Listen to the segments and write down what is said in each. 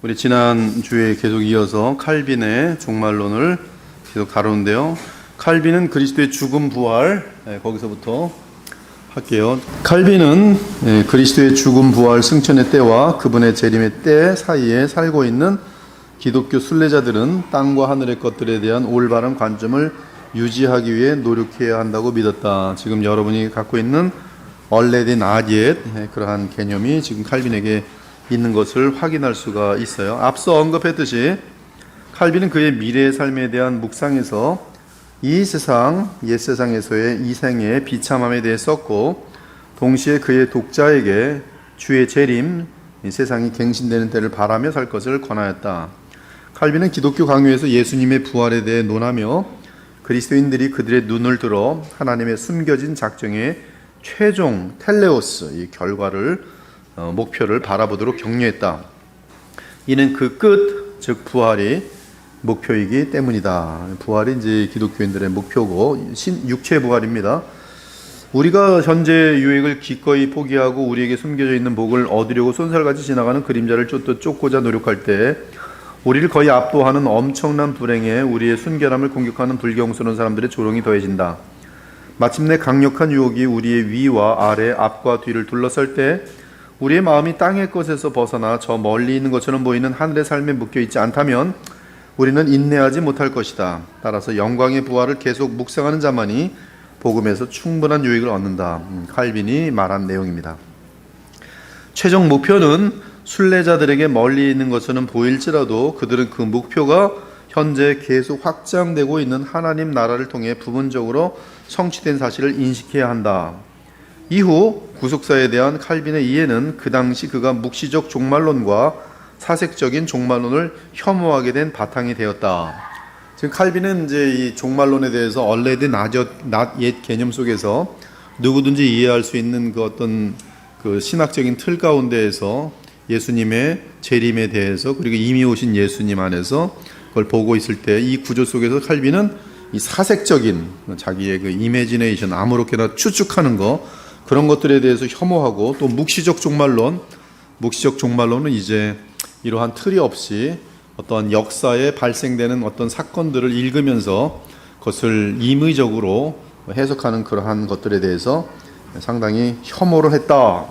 우리 지난 주에 계속 이어서 칼빈의 종말론을 계속 다루는데요. 칼빈은 그리스도의 죽음 부활, 거기서부터 할게요. 칼빈은 그리스도의 죽음 부활 승천의 때와 그분의 재림의 때 사이에 살고 있는 기독교 순례자들은 땅과 하늘의 것들에 대한 올바른 관점을 유지하기 위해 노력해야 한다고 믿었다. 지금 여러분이 갖고 있는 얼레딘 아디엣, 그러한 개념이 지금 칼빈에게 있는 것을 확인할 수가 있어요. 앞서 언급했듯이 칼빈은 그의 미래의 삶에 대한 묵상에서 이 세상, 옛 세상에서의 이 생의 비참함에 대해 썼고, 동시에 그의 독자에게 주의 재림, 세상이 갱신되는 때를 바라며 살 것을 권하였다. 칼빈은 기독교 강요에서 예수님의 부활에 대해 논하며 그리스도인들이 그들의 눈을 들어 하나님의 숨겨진 작정의 최종 텔레오스, 이 결과를 목표를 바라보도록 격려했다. 이는 그 끝, 즉 부활이 목표이기 때문이다. 부활이 이제 기독교인들의 목표고 육체 부활입니다. 우리가 현재 유익을 기꺼이 포기하고 우리에게 숨겨져 있는 복을 얻으려고 쏜살같이 지나가는 그림자를 쫓고자 노력할 때 우리를 거의 압도하는 엄청난 불행에 우리의 순결함을 공격하는 불경스러운 사람들의 조롱이 더해진다. 마침내 강력한 유혹이 우리의 위와 아래, 앞과 뒤를 둘러쌀 때 우리의 마음이 땅의 것에서 벗어나 저 멀리 있는 것처럼 보이는 하늘의 삶에 묶여있지 않다면 우리는 인내하지 못할 것이다. 따라서 영광의 부활을 계속 묵상하는 자만이 복음에서 충분한 유익을 얻는다. 칼빈이 말한 내용입니다. 최종 목표는 순례자들에게 멀리 있는 것처럼 보일지라도 그들은 그 목표가 현재 계속 확장되고 있는 하나님 나라를 통해 부분적으로 성취된 사실을 인식해야 한다. 이후 구속사에 대한 칼빈의 이해는 그 당시 그가 묵시적 종말론과 사색적인 종말론을 혐오하게 된 바탕이 되었다. 지금 칼빈은 이제 이 종말론에 대해서 얼레드 낫옛 개념 속에서 누구든지 이해할 수 있는 그 어떤 그 신학적인 틀 가운데에서 예수님의 재림에 대해서 그리고 이미 오신 예수님 안에서 그걸 보고 있을 때 이 구조 속에서 칼빈은 이 사색적인 자기의 그 이미지네이션, 아무렇게나 추측하는 거, 그런 것들에 대해서 혐오하고, 또 묵시적 종말론은 이제 이러한 틀이 없이 어떤 역사에 발생되는 어떤 사건들을 읽으면서 그것을 임의적으로 해석하는 그러한 것들에 대해서 상당히 혐오를 했다.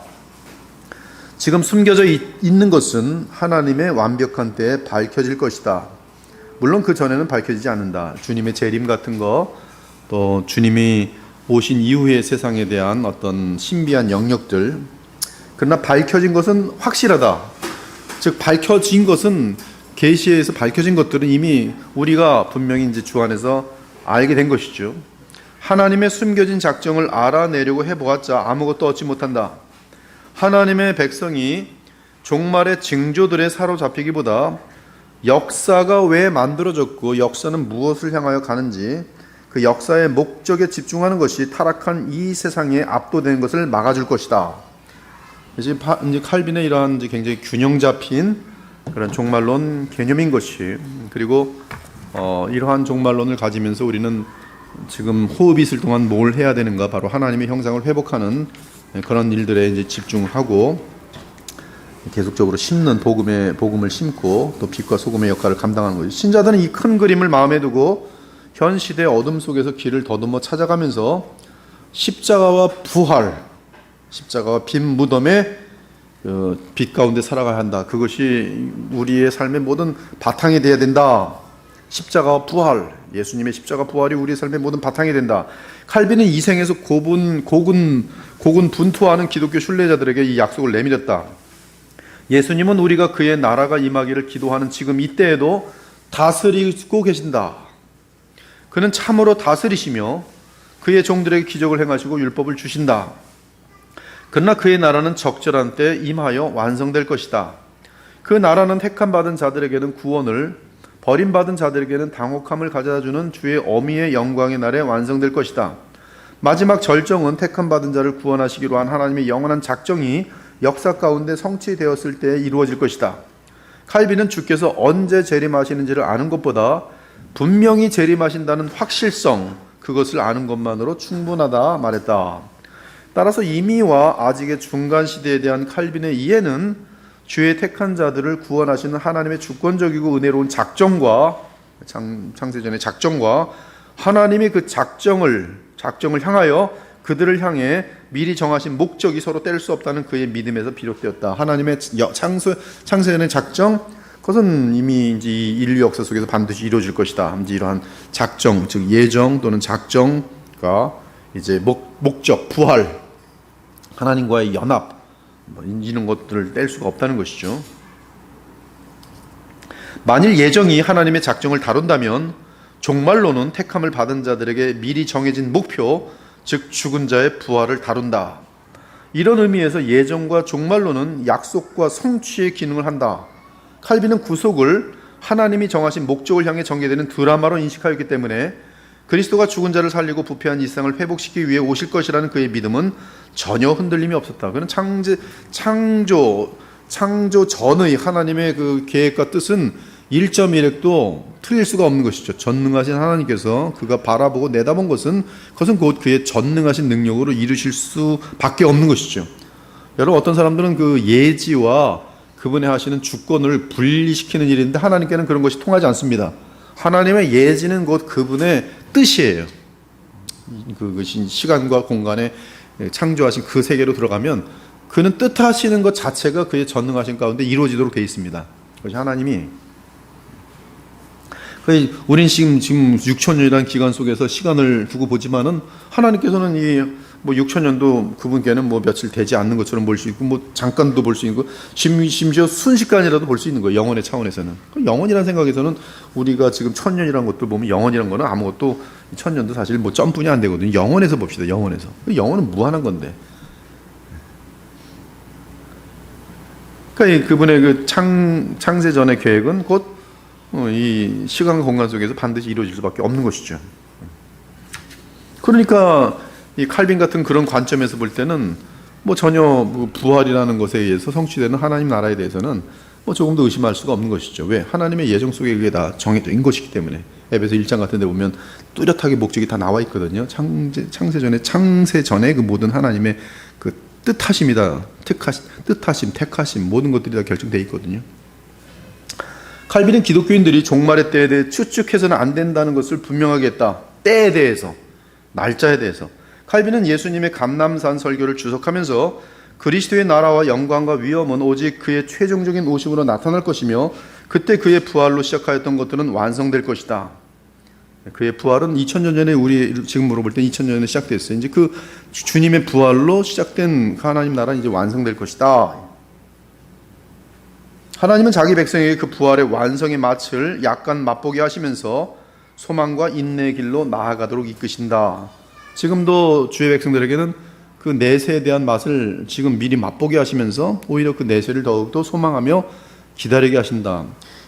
지금 숨겨져 있는 것은 하나님의 완벽한 때에 밝혀질 것이다. 물론 그 전에는 밝혀지지 않는다. 주님의 재림 같은 거, 또 주님이 오신 이후의 세상에 대한 어떤 신비한 영역들, 그러나 밝혀진 것은 확실하다. 즉 밝혀진 것은, 계시에서 밝혀진 것들은 이미 우리가 분명히 이제 주 안에서 알게 된 것이죠. 하나님의 숨겨진 작정을 알아내려고 해보았자 아무것도 얻지 못한다. 하나님의 백성이 종말의 징조들에 사로잡히기보다 역사가 왜 만들어졌고 역사는 무엇을 향하여 가는지 그 역사의 목적에 집중하는 것이 타락한 이 세상에 압도되는 것을 막아줄 것이다. 이제 칼빈의 이러한 굉장히 균형 잡힌 그런 종말론 개념인 것이, 그리고 이러한 종말론을 가지면서 우리는 지금 호흡이 있을 동안 뭘 해야 되는가, 바로 하나님의 형상을 회복하는 그런 일들에 이제 집중하고 계속적으로 심는 복음을 심고 또 빛과 소금의 역할을 감당하는 거죠. 신자들은 이 큰 그림을 마음에 두고 현 시대의 어둠 속에서 길을 더듬어 찾아가면서 십자가와 부활, 십자가와 빈 무덤의 빛 가운데 살아가야 한다. 그것이 우리의 삶의 모든 바탕이 되어야 된다. 십자가와 부활, 예수님의 십자가 부활이 우리의 삶의 모든 바탕이 된다. 칼빈은 이 생에서 고군분투하는 기독교 순례자들에게 이 약속을 내밀었다. 예수님은 우리가 그의 나라가 임하기를 기도하는 지금 이때에도 다스리고 계신다. 그는 참으로 다스리시며 그의 종들에게 기적을 행하시고 율법을 주신다. 그러나 그의 나라는 적절한 때 임하여 완성될 것이다. 그 나라는 택함받은 자들에게는 구원을, 버림받은 자들에게는 당혹함을 가져다주는 주의 어미의 영광의 날에 완성될 것이다. 마지막 절정은 택함받은 자를 구원하시기로 한 하나님의 영원한 작정이 역사 가운데 성취되었을 때 이루어질 것이다. 칼빈은 주께서 언제 재림하시는지를 아는 것보다 분명히 재림하신다는 확실성, 그것을 아는 것만으로 충분하다 말했다. 따라서 이미와 아직의 중간 시대에 대한 칼빈의 이해는 주의 택한 자들을 구원하시는 하나님의 주권적이고 은혜로운 작정과 창세전의 작정과 하나님이 그 작정을 향하여 그들을 향해 미리 정하신 목적이 서로 뗄 수 없다는 그의 믿음에서 비롯되었다. 하나님의 창세전의 작정, 그것은 이미 이제 인류 역사 속에서 반드시 이루어질 것이다. 이제 이러한 작정, 즉 예정 또는 작정과 이제 목적, 부활, 하나님과의 연합, 이런 것들을 뗄 수가 없다는 것이죠. 만일 예정이 하나님의 작정을 다룬다면 종말론은 택함을 받은 자들에게 미리 정해진 목표, 즉 죽은 자의 부활을 다룬다. 이런 의미에서 예정과 종말론은 약속과 성취의 기능을 한다. 칼빈은 구속을 하나님이 정하신 목적을 향해 전개되는 드라마로 인식하였기 때문에 그리스도가 죽은 자를 살리고 부패한 이 세상을 회복시키기 위해 오실 것이라는 그의 믿음은 전혀 흔들림이 없었다. 그는 창조 전의 하나님의 그 계획과 뜻은 1.1획도 틀릴 수가 없는 것이죠. 전능하신 하나님께서 그가 바라보고 내다본 것은 그것은 곧 그의 전능하신 능력으로 이루실 수밖에 없는 것이죠. 여러분, 어떤 사람들은 그 예지와 그분의 하시는 주권을 분리시키는 일인데 하나님께는 그런 것이 통하지 않습니다. 하나님의 예지는 곧 그분의 뜻이에요. 그것이 시간과 공간에 창조하신 그 세계로 들어가면 그는 뜻하시는 것 자체가 그의 전능하신 가운데 이루어지도록 되어 있습니다. 그것이 하나님이 우린 지금 6천년이라는 기간 속에서 시간을 두고 보지만은 하나님께서는 이 6천년도 그분께는 며칠 되지 않는 것처럼 볼 수 있고 잠깐도 볼 수 있고 심지어 순식간이라도 볼 수 있는 거예요. 영혼의 차원에서는. 영혼이라는 생각에서는 우리가 지금 1000년이라는 것도 보면 영혼이라는 거는 아무것도 1000년도 사실 점뿐이 안 되거든요. 영혼에서 봅시다. 영혼에서. 영혼은 무한한 건데. 그러니까 그분의 그 창세 전의 계획은 곧 이 시간 공간 속에서 반드시 이루어질 수밖에 없는 것이죠. 그러니까 이 칼빈 같은 그런 관점에서 볼 때는 전혀 부활이라는 것에 의해서 성취되는 하나님 나라에 대해서는 조금도 의심할 수가 없는 것이죠. 왜? 하나님의 예정 속에 그게 다 정해진 것이기 때문에. 에베소 1장 같은 데 보면 뚜렷하게 목적이 다 나와 있거든요. 창세 전에 그 모든 하나님의 그 뜻하심이다. 뜻하심, 택하심 모든 것들이 다 결정되어 있거든요. 칼빈은 기독교인들이 종말의 때에 대해 추측해서는 안 된다는 것을 분명하게 했다. 때에 대해서, 날짜에 대해서. 칼빈은 예수님의 감람산 설교를 주석하면서 그리스도의 나라와 영광과 위엄은 오직 그의 최종적인 오심으로 나타날 것이며 그때 그의 부활로 시작하였던 것들은 완성될 것이다. 그의 부활은 2000년 전에 우리 지금 물어볼 때 2000년 전에 시작됐어요. 이제 그 주님의 부활로 시작된 하나님 나라는 이제 완성될 것이다. 하나님은 자기 백성에게 그 부활의 완성의 맛을 약간 맛보게 하시면서 소망과 인내의 길로 나아가도록 이끄신다. 지금도 주의 백성들에게는 그 내세에 대한 맛을 지금 미리 맛보게 하시면서 오히려 그 내세를 더욱더 소망하며 기다리게 하신다.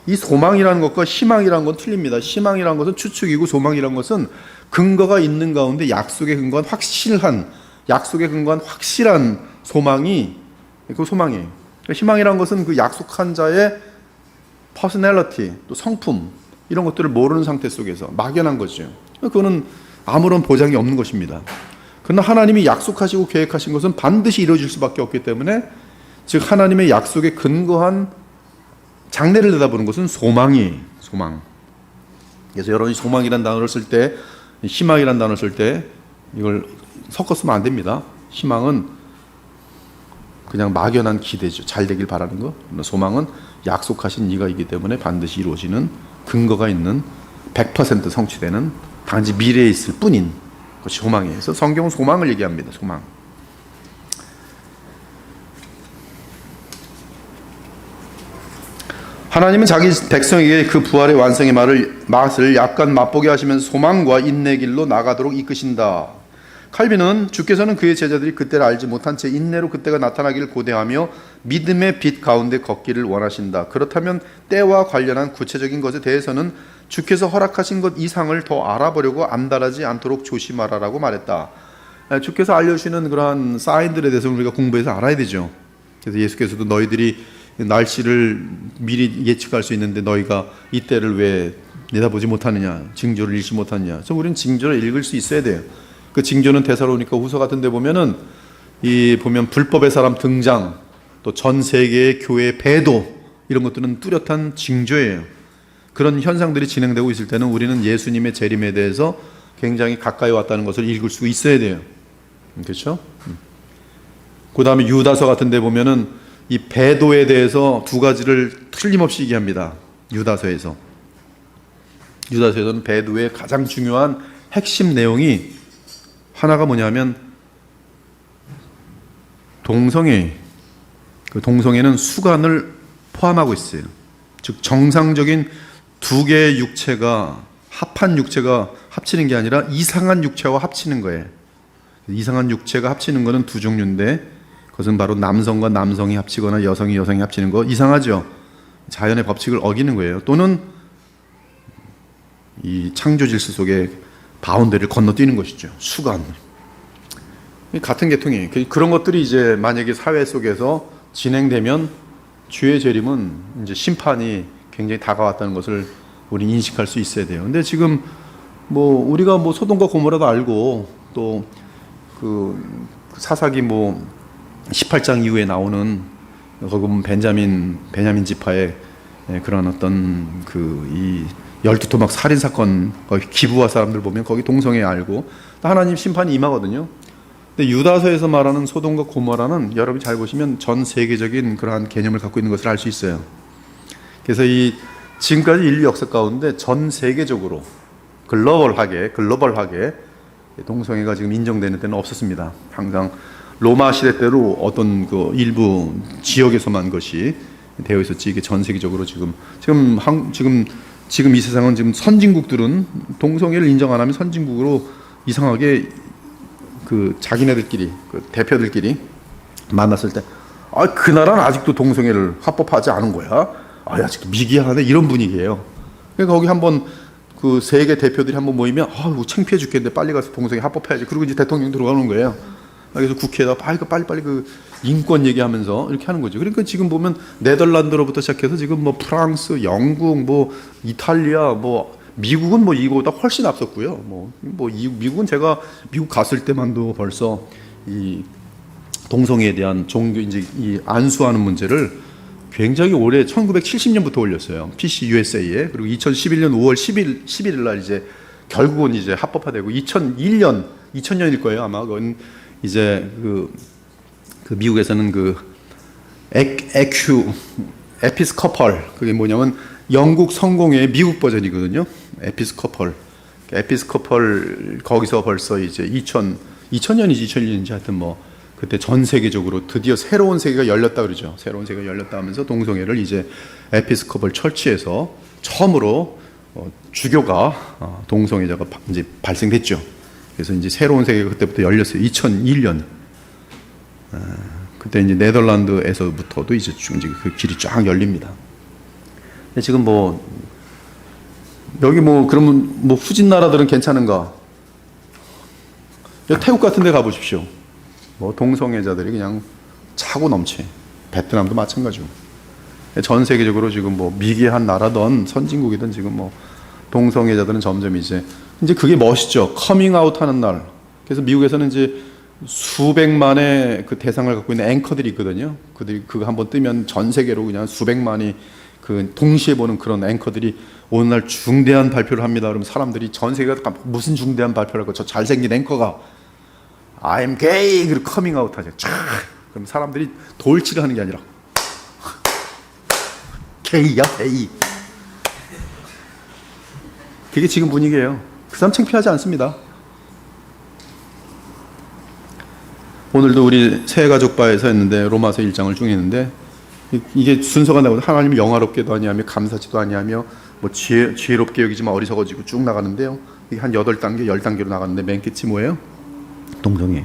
이 소망이라는 것과 희망이라는 건 틀립니다. 희망이라는 것은 추측이고 소망이라는 것은 근거가 있는 가운데 약속에 근거한 확실한 소망이 그 소망이에요. 희망이라는 것은 그 약속한 자의 퍼스널리티, 또 성품 이런 것들을 모르는 상태 속에서 막연한 거죠. 그거는 아무런 보장이 없는 것입니다. 그러나 하나님이 약속하시고 계획하신 것은 반드시 이루어질 수밖에 없기 때문에 즉 하나님의 약속에 근거한 장래를 내다보는 것은 소망이에요. 소망. 그래서 여러분이 소망이라는 단어를 쓸 때, 희망이라는 단어를 쓸 때 이걸 섞어 쓰면 안 됩니다. 희망은 그냥 막연한 기대죠. 잘 되길 바라는 거. 소망은 약속하신 이가 있기 때문에 반드시 이루어지는 근거가 있는 100% 성취되는 단지 미래에 있을 뿐인 것이 소망이에요. 그래서 성경은 소망을 얘기합니다. 소망. 하나님은 자기 백성에게 그 부활의 완성의 맛을 약간 맛보게 하시면서 소망과 인내의 길로 나가도록 이끄신다. 칼빈은 주께서는 그의 제자들이 그때를 알지 못한 채 인내로 그때가 나타나기를 고대하며 믿음의 빛 가운데 걷기를 원하신다. 그렇다면 때와 관련한 구체적인 것에 대해서는 주께서 허락하신 것 이상을 더 알아보려고 안달하지 않도록 조심하라라고 말했다. 주께서 알려주시는 그러한 사인들에 대해서 우리가 공부해서 알아야 되죠. 그래서 예수께서도 너희들이 날씨를 미리 예측할 수 있는데 너희가 이때를 왜 내다보지 못하느냐, 징조를 읽지 못하느냐. 그래서 우리는 징조를 읽을 수 있어야 돼요. 그 징조는 데살로니가 후서 같은 데 보면 불법의 사람 등장, 또 전 세계의 교회 배도, 이런 것들은 뚜렷한 징조예요. 그런 현상들이 진행되고 있을 때는 우리는 예수님의 재림에 대해서 굉장히 가까이 왔다는 것을 읽을 수 있어야 돼요. 그렇죠? 그 다음에 유다서 같은 데 보면은 이 배도에 대해서 두 가지를 틀림없이 얘기합니다. 유다서에서는 배도의 가장 중요한 핵심 내용이 하나가 뭐냐면 동성애. 그 동성애는 수간을 포함하고 있어요. 즉 정상적인 두 개의 육체가 합한 육체가 합치는 게 아니라 이상한 육체와 합치는 거예요. 이상한 육체가 합치는 것은 두 종류인데 그것은 바로 남성과 남성이 합치거나 여성이 여성이 합치는 거, 이상하죠. 자연의 법칙을 어기는 거예요. 또는 이 창조 질서 속에 바운더리를 건너뛰는 것이죠. 수간. 같은 계통이에요. 그런 것들이 이제 만약에 사회 속에서 진행되면 주의 재림은 이제 심판이 굉장히 다가왔다는 것을 우리 인식할 수 있어야 돼요. 근데 지금 뭐 우리가 뭐 소돔과 고모라도 알고 또 그 사사기 뭐 18장 이후에 나오는 거기 보면 베냐민 지파의 그런 어떤 그 이 12토막 살인 사건 거기 기부와 사람들 보면 거기 동성애 알고 하나님 심판이 임하거든요. 근데 유다서에서 말하는 소돔과 고모라는 여러분이 잘 보시면 전 세계적인 그러한 개념을 갖고 있는 것을 알 수 있어요. 그래서 이 지금까지 인류 역사 가운데 전 세계적으로 글로벌하게 동성애가 지금 인정되는 때는 없었습니다. 항상 로마 시대 때로 어떤 그 일부 지역에서만 것이 되어 있었지, 이게 전 세계적으로 지금 이 세상은 지금 선진국들은 동성애를 인정 안 하면 선진국으로 이상하게 그 자기네들끼리 그 대표들끼리 만났을 때 그 나라는 아직도 동성애를 합법하지 않은 거야. 아직도 미개하네, 이런 분위기예요. 그러니까 거기 한번 그 세계 대표들이 한번 모이면 창피해 죽겠는데 빨리 가서 동성애 합법해야지. 그리고 이제 대통령 들어가는 거예요. 그래서 국회에다 빨리 그 인권 얘기하면서 이렇게 하는 거죠. 그러니까 지금 보면 네덜란드로부터 시작해서 지금 뭐 프랑스, 영국, 뭐 이탈리아, 뭐 미국은 뭐 이거보다 훨씬 앞섰고요. 미국은 제가 미국 갔을 때만도 벌써 이 동성애에 대한 종교 이제 이 안수하는 문제를 굉장히 오래 1970년부터 올렸어요. PC USA에. 그리고 2011년 5월 11일 날 이제 결국은 이제 합법화되고 2000년일 거예요. 아마 그건 이제 그 미국에서는 그 에피스코펄, 그게 뭐냐면 영국 성공회의 미국 버전이거든요. 에피스코펄 거기서 벌써 이제 2000년인지 2001년인지 하여튼 뭐 그때 전 세계적으로 드디어 새로운 세계가 열렸다 그러죠. 새로운 세계가 열렸다 하면서 동성애를 이제 에피스코펄 철치에서 처음으로 주교가 동성애자가 이제 발생됐죠. 그래서 이제 새로운 세계가 그때부터 열렸어요. 2001년. 그때 이제 네덜란드에서부터도 이제 그 길이 쫙 열립니다. 근데 지금 여기 그러면 후진 나라들은 괜찮은가? 태국 같은 데 가보십시오. 동성애자들이 그냥 차고 넘치. 베트남도 마찬가지고. 전 세계적으로 지금 미개한 나라든 선진국이든 지금 동성애자들은 점점 이제 그게 멋있죠. 커밍아웃 하는 날. 그래서 미국에서는 이제 수백만의 그 대상을 갖고 있는 앵커들이 있거든요. 그들이 그거 한번 뜨면 전 세계로 그냥 수백만이 그 동시에 보는 그런 앵커들이 오늘날 중대한 발표를 합니다. 그러면 사람들이 전 세계가 무슨 중대한 발표를 할까? 저 잘생긴 앵커가 I'm gay! 그리고 커밍아웃 하죠. 그럼 사람들이 돌치를 하는 게 아니라 게이야, 게이. 그게 지금 분위기예요. 그 사람 창피하지 않습니다. 오늘도 우리 새가족바에서 했는데 로마서 1장을 쭉 했는데 이게 순서가 나오고 하나님 영화롭게도 아니하며 감사치도 아니하며 지혜롭게 여기지만 어리석어지고 쭉 나가는데요. 이게 한 8단계, 10단계로 나갔는데 맨 끝이 뭐예요? 동성애.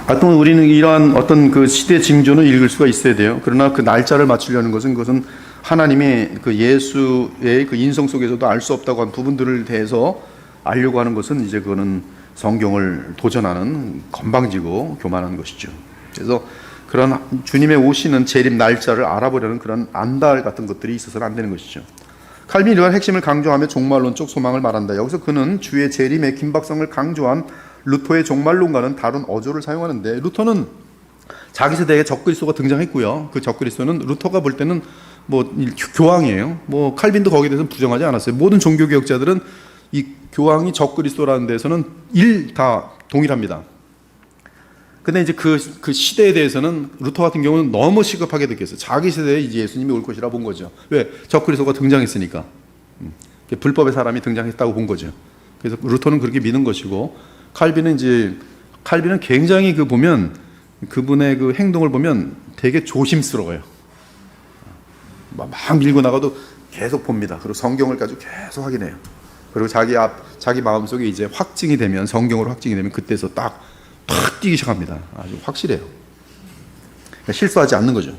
하여튼 우리는 이러한 어떤 그 시대 징조는 읽을 수가 있어야 돼요. 그러나 그 날짜를 맞추려는 그것은 하나님의 그 예수의 그 인성 속에서도 알 수 없다고 한 부분들을 대해서 알려고 하는 것은 이제 그거는 성경을 도전하는 건방지고 교만한 것이죠. 그래서 그런 주님의 오시는 재림 날짜를 알아보려는 그런 안달 같은 것들이 있어서는 안 되는 것이죠. 칼빈이 이러한 핵심을 강조하며 종말론적 소망을 말한다. 여기서 그는 주의 재림의 긴박성을 강조한 루터의 종말론가는 다른 어조를 사용하는데, 루터는 자기 세대에 적그리스도가 등장했고요. 그 적그리스도는 루터가 볼 때는 교황이에요. 칼빈도 거기에 대해서 부정하지 않았어요. 모든 종교개혁자들은 이 교황이 적그리스도라는 데서는 다 동일합니다. 근데 이제 그 시대에 대해서는 루터 같은 경우는 너무 시급하게 느꼈어요. 자기 세대에 이제 예수님이 올 것이라 본 거죠. 왜? 적그리스도가 등장했으니까. 불법의 사람이 등장했다고 본 거죠. 그래서 루터는 그렇게 믿는 것이고, 칼빈은 굉장히 보면 그분의 그 행동을 보면 되게 조심스러워요. 막 밀고 나가도 계속 봅니다. 그리고 성경을 가지고 계속 확인해요. 그리고 자기 마음속에 이제 확증이 되면, 성경으로 확증이 되면 그때서 탁 뛰기 시작합니다. 아주 확실해요. 그러니까 실수하지 않는 거죠.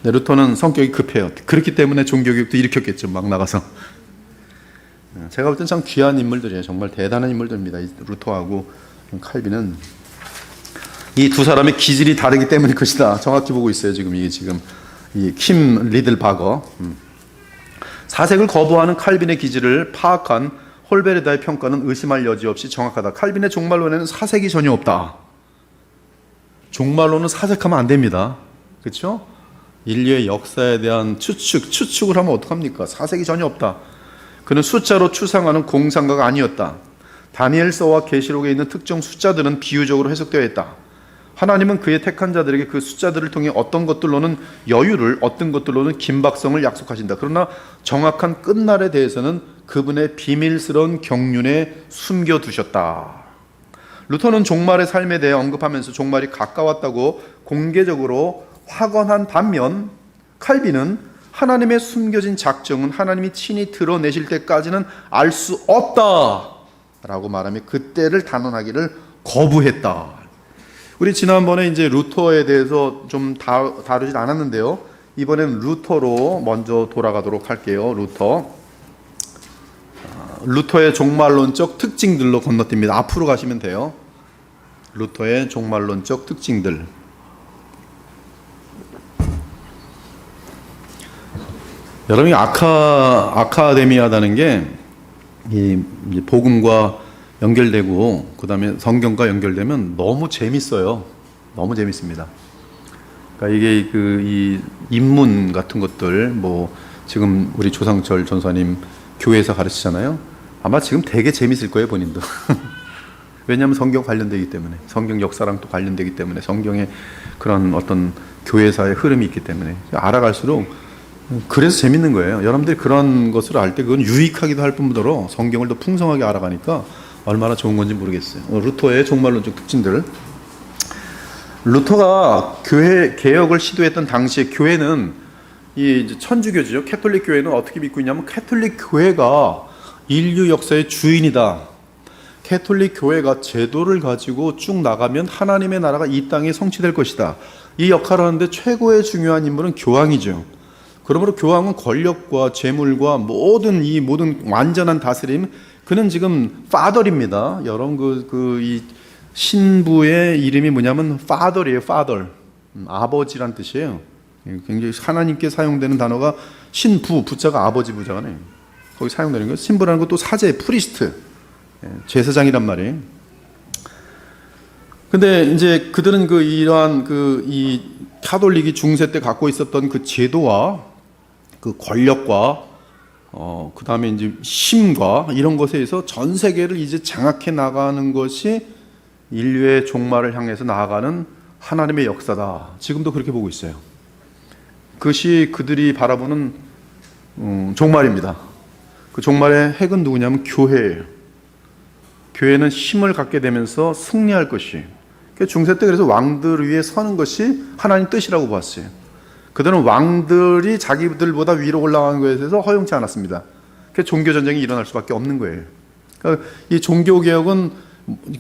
근데 루터는 성격이 급해요. 그렇기 때문에 종교개혁도 일으켰겠죠. 막 나가서. 제가 볼 땐 참 귀한 인물들이에요. 정말 대단한 인물들입니다. 루터하고 칼빈은. 이 두 사람의 기질이 다르기 때문일 것이다. 정확히 보고 있어요. 지금 이 킴 리들 바거. 사색을 거부하는 칼빈의 기질을 파악한 홀베르다의 평가는 의심할 여지 없이 정확하다. 칼빈의 종말론에는 사색이 전혀 없다. 종말론은 사색하면 안 됩니다. 그렇죠? 인류의 역사에 대한 추측을 하면 어떡합니까? 사색이 전혀 없다. 그는 숫자로 추상하는 공상가가 아니었다. 다니엘서와 계시록에 있는 특정 숫자들은 비유적으로 해석되어 있다. 하나님은 그의 택한 자들에게 그 숫자들을 통해 어떤 것들로는 여유를, 어떤 것들로는 긴박성을 약속하신다. 그러나 정확한 끝날에 대해서는 그분의 비밀스러운 경륜에 숨겨두셨다. 루터는 종말의 삶에 대해 언급하면서 종말이 가까웠다고 공개적으로 확언한 반면, 칼빈은 하나님의 숨겨진 작정은 하나님이 친히 드러내실 때까지는 알 수 없다 라고 말하며 그때를 단언하기를 거부했다. 우리 지난번에 이제 루터에 대해서 좀 다루진 않았는데요. 이번엔 루터로 먼저 돌아가도록 할게요. 루터의 종말론적 특징들로 건너뜁니다. 앞으로 가시면 돼요. 루터의 종말론적 특징들. 여러분이 아카데미아다는 게 이 복음과 연결되고 그다음에 성경과 연결되면 너무 재밌어요. 너무 재밌습니다. 그러니까 이게 이 인문 같은 것들, 지금 우리 조상철 전사님 교회에서 가르치잖아요. 아마 지금 되게 재밌을 거예요, 본인도. 왜냐하면 성경 관련되기 때문에, 성경 역사랑 또 관련되기 때문에, 성경의 그런 어떤 교회사의 흐름이 있기 때문에 알아갈수록 그래서 재밌는 거예요. 여러분들이 그런 것을 알 때 그건 유익하기도 할 뿐더러 성경을 더 풍성하게 알아가니까 얼마나 좋은 건지 모르겠어요. 루터의 종말론적 특징들. 루터가 교회 개혁을 시도했던 당시에 교회는 이 천주교죠. 캐톨릭 교회는 어떻게 믿고 있냐면 캐톨릭 교회가 인류 역사의 주인이다. 캐톨릭 교회가 제도를 가지고 쭉 나가면 하나님의 나라가 이 땅에 성취될 것이다. 이 역할을 하는데 최고의 중요한 인물은 교황이죠. 그러므로 교황은 권력과 재물과 모든 완전한 다스림, 그는 지금 파더입니다. 여러분 이 신부의 이름이 뭐냐면 파더이에요. 파더. 아버지란 뜻이에요. 굉장히 하나님께 사용되는 단어가 신부, 부자가 아버지 부자가네. 거기 사용되는 거. 신부라는 것도 사제, 프리스트, 제사장이란 말이에요. 근데 이제 그들은 이러한 이 카톨릭이 중세 때 갖고 있었던 그 제도와 그 권력과 그 다음에 이제 힘과 이런 것에 의해서 전 세계를 이제 장악해 나가는 것이 인류의 종말을 향해서 나아가는 하나님의 역사다. 지금도 그렇게 보고 있어요. 그것이 그들이 바라보는 종말입니다. 그 종말의 핵은 누구냐면 교회예요. 교회는 힘을 갖게 되면서 승리할 것이. 중세 때 그래서 왕들 위에 서는 것이 하나님 뜻이라고 봤어요. 그들은 왕들이 자기들보다 위로 올라가는 것에 대해서 허용치 않았습니다. 그래서 종교전쟁이 일어날 수밖에 없는 거예요. 그러니까 이 종교개혁은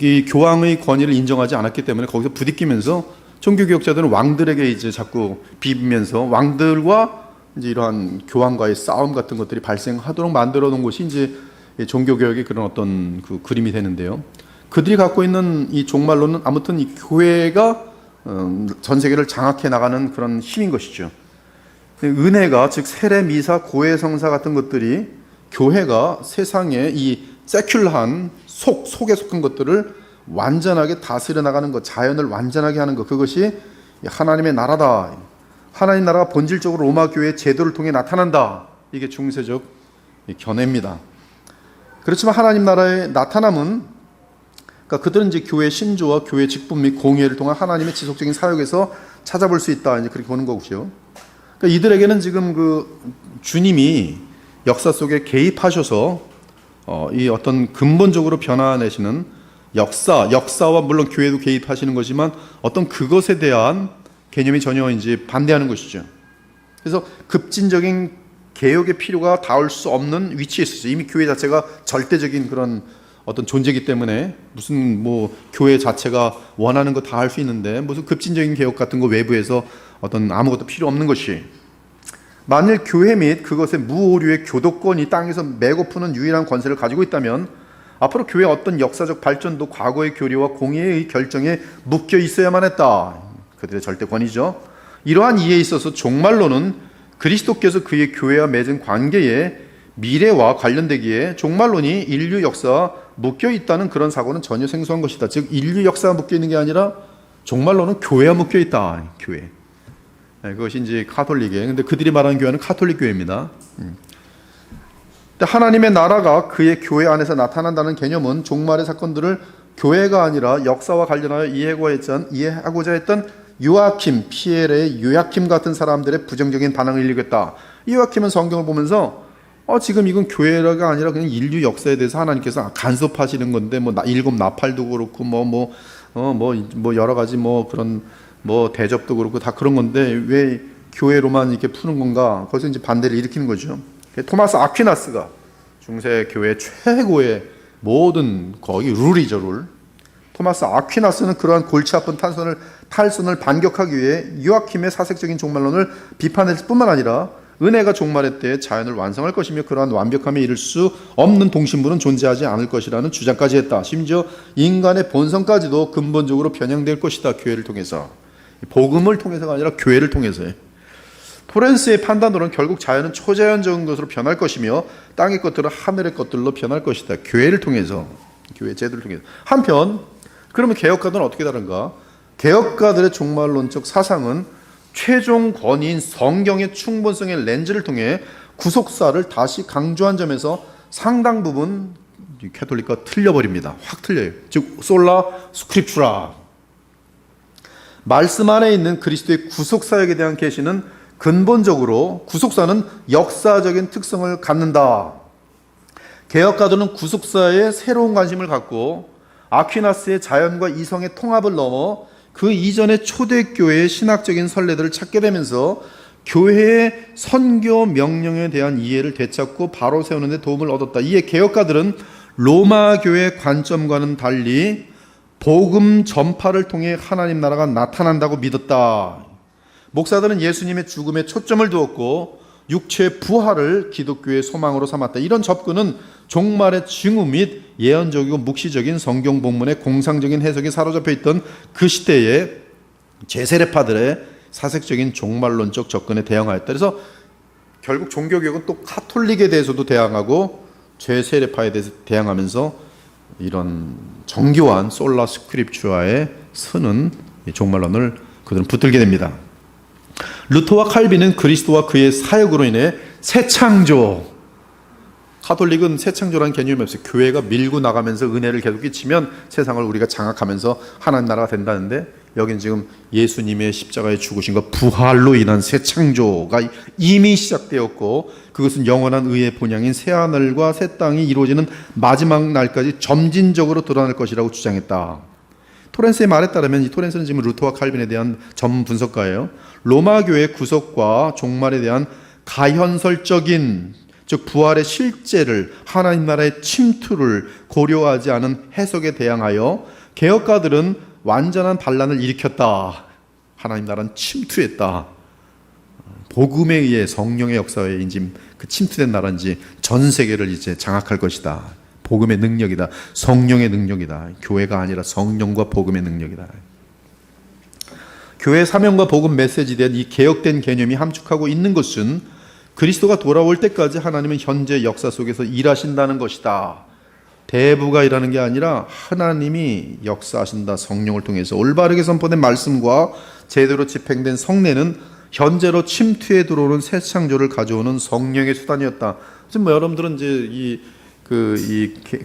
이 교황의 권위를 인정하지 않았기 때문에 거기서 부딪히면서 종교개혁자들은 왕들에게 이제 자꾸 비비면서 왕들과 이제 이러한 교황과의 싸움 같은 것들이 발생하도록 만들어 놓은 것이 이제 종교개혁의 그런 어떤 그 그림이 되는데요. 그들이 갖고 있는 이 종말론은 아무튼 이 교회가 전 세계를 장악해 나가는 그런 힘인 것이죠. 은혜가, 즉 세례, 미사, 고해, 성사 같은 것들이 교회가 세상에 이 세큘러한 속에 속한 것들을 완전하게 다스려 나가는 것, 자연을 완전하게 하는 것, 그것이 하나님의 나라다. 하나님 나라가 본질적으로 로마 교회의 제도를 통해 나타난다. 이게 중세적 견해입니다. 그렇지만 하나님 나라의 나타남은, 그러니까 그들은 이제 교회 신조와 교회 직분 및 공예를 통한 하나님의 지속적인 사역에서 찾아볼 수 있다. 이제 그렇게 보는 거고요. 그러니까 이들에게는 지금 그 주님이 역사 속에 개입하셔서 이 어떤 근본적으로 변화내시는 역사와 물론 교회도 개입하시는 거지만 어떤 그것에 대한 개념이 전혀 이제 반대하는 것이죠. 그래서 급진적인 개혁의 필요가 닿을 수 없는 위치에 있었어요. 이미 교회 자체가 절대적인 그런 어떤 존재이기 때문에 무슨 뭐 교회 자체가 원하는 거 다 할 수 있는데 무슨 급진적인 개혁 같은 거 외부에서 어떤 아무것도 필요 없는 것이, 만일 교회 및 그것의 무오류의 교도권이 땅에서 메고 푸는 유일한 권세를 가지고 있다면 앞으로 교회의 어떤 역사적 발전도 과거의 교리와 공예의 결정에 묶여 있어야만 했다. 그들의 절대권이죠. 이러한 이해에 있어서 종말론은 그리스도께서 그의 교회와 맺은 관계의 미래와 관련되기에 종말론이 인류 역사와 묶여 있다는 그런 사고는 전혀 생소한 것이다. 즉 인류 역사와 묶여 있는 게 아니라 종말론은 교회와 묶여 있다. 교회. 그것이 이제 카톨릭이에요. 근데 그들이 말하는 교회는 카톨릭 교회입니다. 하나님의 나라가 그의 교회 안에서 나타난다는 개념은 종말의 사건들을 교회가 아니라 역사와 관련하여 이해하고자 했던 요아킴, 피에레의 요아킴 같은 사람들의 부정적인 반응을 일으켰다. 요아킴은 성경을 보면서 지금 이건 교회가 아니라 그냥 인류 역사에 대해서 하나님께서 간섭하시는 건데 뭐 일곱 나팔도 그렇고 뭐 여러 가지 뭐 그런 뭐 대접도 그렇고 다 그런 건데 왜 교회로만 이렇게 푸는 건가? 거기서 이제 반대를 일으키는 거죠. 토마스 아퀴나스가 중세 교회 최고의 모든 거의 룰이죠, 룰. 토마스 아퀴나스는 그러한 골치 아픈 탈선을 반격하기 위해 요아킴의 사색적인 종말론을 비판했을 뿐만 아니라 은혜가 종말의 때에 자연을 완성할 것이며 그러한 완벽함에 이를 수 없는 동신부는 존재하지 않을 것이라는 주장까지 했다. 심지어 인간의 본성까지도 근본적으로 변형될 것이다. 교회를 통해서. 복음을 통해서가 아니라 교회를 통해서요. 토렌스의 판단으로는 결국 자연은 초자연적인 것으로 변할 것이며 땅의 것들은 하늘의 것들로 변할 것이다. 교회를 통해서, 교회 제도를 통해서. 한편 그러면 개혁가들은 어떻게 다른가? 개혁가들의 종말론적 사상은 최종 권위인 성경의 충분성의 렌즈를 통해 구속사를 다시 강조한 점에서 상당 부분 캐톨릭과 틀려버립니다. 확 틀려요. 즉 솔라 스크립추라, 말씀 안에 있는 그리스도의 구속사역에 대한 계시는 근본적으로 구속사는 역사적인 특성을 갖는다. 개혁가들은 구속사에 새로운 관심을 갖고 아퀴나스의 자연과 이성의 통합을 넘어 그 이전의 초대교회의 신학적인 선례들을 찾게 되면서 교회의 선교 명령에 대한 이해를 되찾고 바로 세우는 데 도움을 얻었다. 이에 개혁가들은 로마 교회의 관점과는 달리 복음 전파를 통해 하나님 나라가 나타난다고 믿었다. 목사들은 예수님의 죽음에 초점을 두었고 육체의 부활을 기독교의 소망으로 삼았다. 이런 접근은 종말의 징후 및 예언적이고 묵시적인 성경 본문의 공상적인 해석에 사로잡혀 있던 그 시대의 제세례파들의 사색적인 종말론적 접근에 대항하였다. 그래서 결국 종교개혁은 또 카톨릭에 대해서도 대항하고 제세례파에 대해서 대항하면서 이런 정교한 솔라 스크립추아에 서는 종말론을 그들은 붙들게 됩니다. 루터와 칼빈은 그리스도와 그의 사역으로 인해 새 창조, 카톨릭은 새 창조라는 개념이 없어요. 교회가 밀고 나가면서 은혜를 계속 끼치면 세상을 우리가 장악하면서 하나님 나라가 된다는데, 여기는 지금 예수님의 십자가의 죽으심과 부활로 인한 새 창조가 이미 시작되었고 그것은 영원한 의의 본향인 새 하늘과 새 땅이 이루어지는 마지막 날까지 점진적으로 드러날 것이라고 주장했다. 토렌스의 말에 따르면, 이 토렌스는 지금 루터와 칼빈에 대한 전문 분석가예요. 로마 교회의 구속과 종말에 대한 가현설적인, 즉 부활의 실제를, 하나님 나라의 침투를 고려하지 않은 해석에 대항하여 개혁가들은 완전한 반란을 일으켰다. 하나님 나라는 침투했다. 복음에 의해 성령의 역사에 이제 그 침투된 나라인지 전 세계를 이제 장악할 것이다. 복음의 능력이다. 성령의 능력이다. 교회가 아니라 성령과 복음의 능력이다. 교회의 사명과 복음 메시지에 대한 이 개혁된 개념이 함축하고 있는 것은 그리스도가 돌아올 때까지 하나님은 현재 역사 속에서 일하신다는 것이다. 대부가 일하는 게 아니라 하나님이 역사하신다. 성령을 통해서 올바르게 선포된 말씀과 제대로 집행된 성례는 현재로 침투에 들어오는 새 창조를 가져오는 성령의 수단이었다. 지금 뭐 여러분들은 이제 이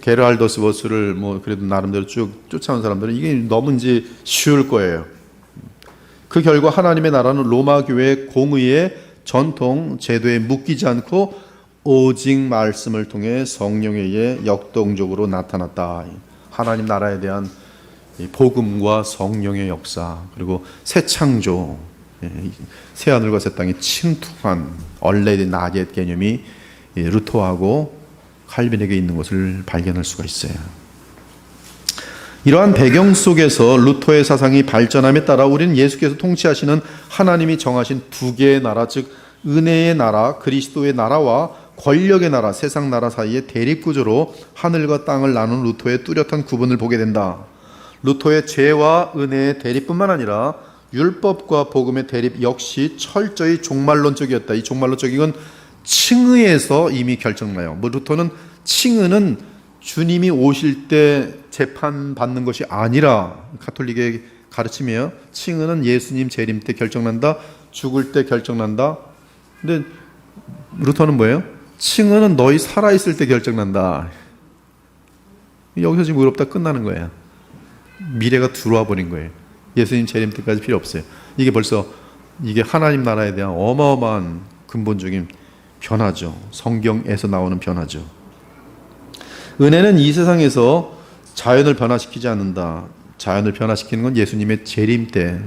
게르알더스 버스를 뭐 그래도 나름대로 쭉 쫓아온 사람들은 이게 너무 이제 쉬울 거예요. 그 결과 하나님의 나라는 로마 교회의 공의의 전통 제도에 묶이지 않고 오직 말씀을 통해 성령에 의해 역동적으로 나타났다. 하나님 나라에 대한 복음과 성령의 역사, 그리고 새 창조, 새 하늘과 새 땅에 침투한 얼레디 나젯 개념이 루터하고 칼빈에게 있는 것을 발견할 수가 있어요. 이러한 배경 속에서 루터의 사상이 발전함에 따라 우리는 예수께서 통치하시는 하나님이 정하신 두 개의 나라, 즉 은혜의 나라, 그리스도의 나라와 권력의 나라, 세상 나라 사이의 대립구조로 하늘과 땅을 나눈 루터의 뚜렷한 구분을 보게 된다. 루터의 죄와 은혜의 대립뿐만 아니라 율법과 복음의 대립 역시 철저히 종말론적이었다. 이 종말론적인 건 칭의에서 이미 결정나요. 뭐 루터는 칭의는 주님이 오실 때 재판받는 것이 아니라, 가톨릭의 가르침이에요. 칭의는 예수님 재림 때 결정난다. 죽을 때 결정난다. 근데 루터는 뭐예요? 칭의는 너희 살아있을 때 결정난다. 여기서 지금 의롭다 끝나는 거예요. 미래가 들어와 버린 거예요. 예수님 재림 때까지 필요 없어요. 이게 벌써 이게 하나님 나라에 대한 어마어마한 근본적인 변화죠. 성경에서 나오는 변화죠. 은혜는 이 세상에서 자연을 변화시키지 않는다. 자연을 변화시키는 건 예수님의 재림 때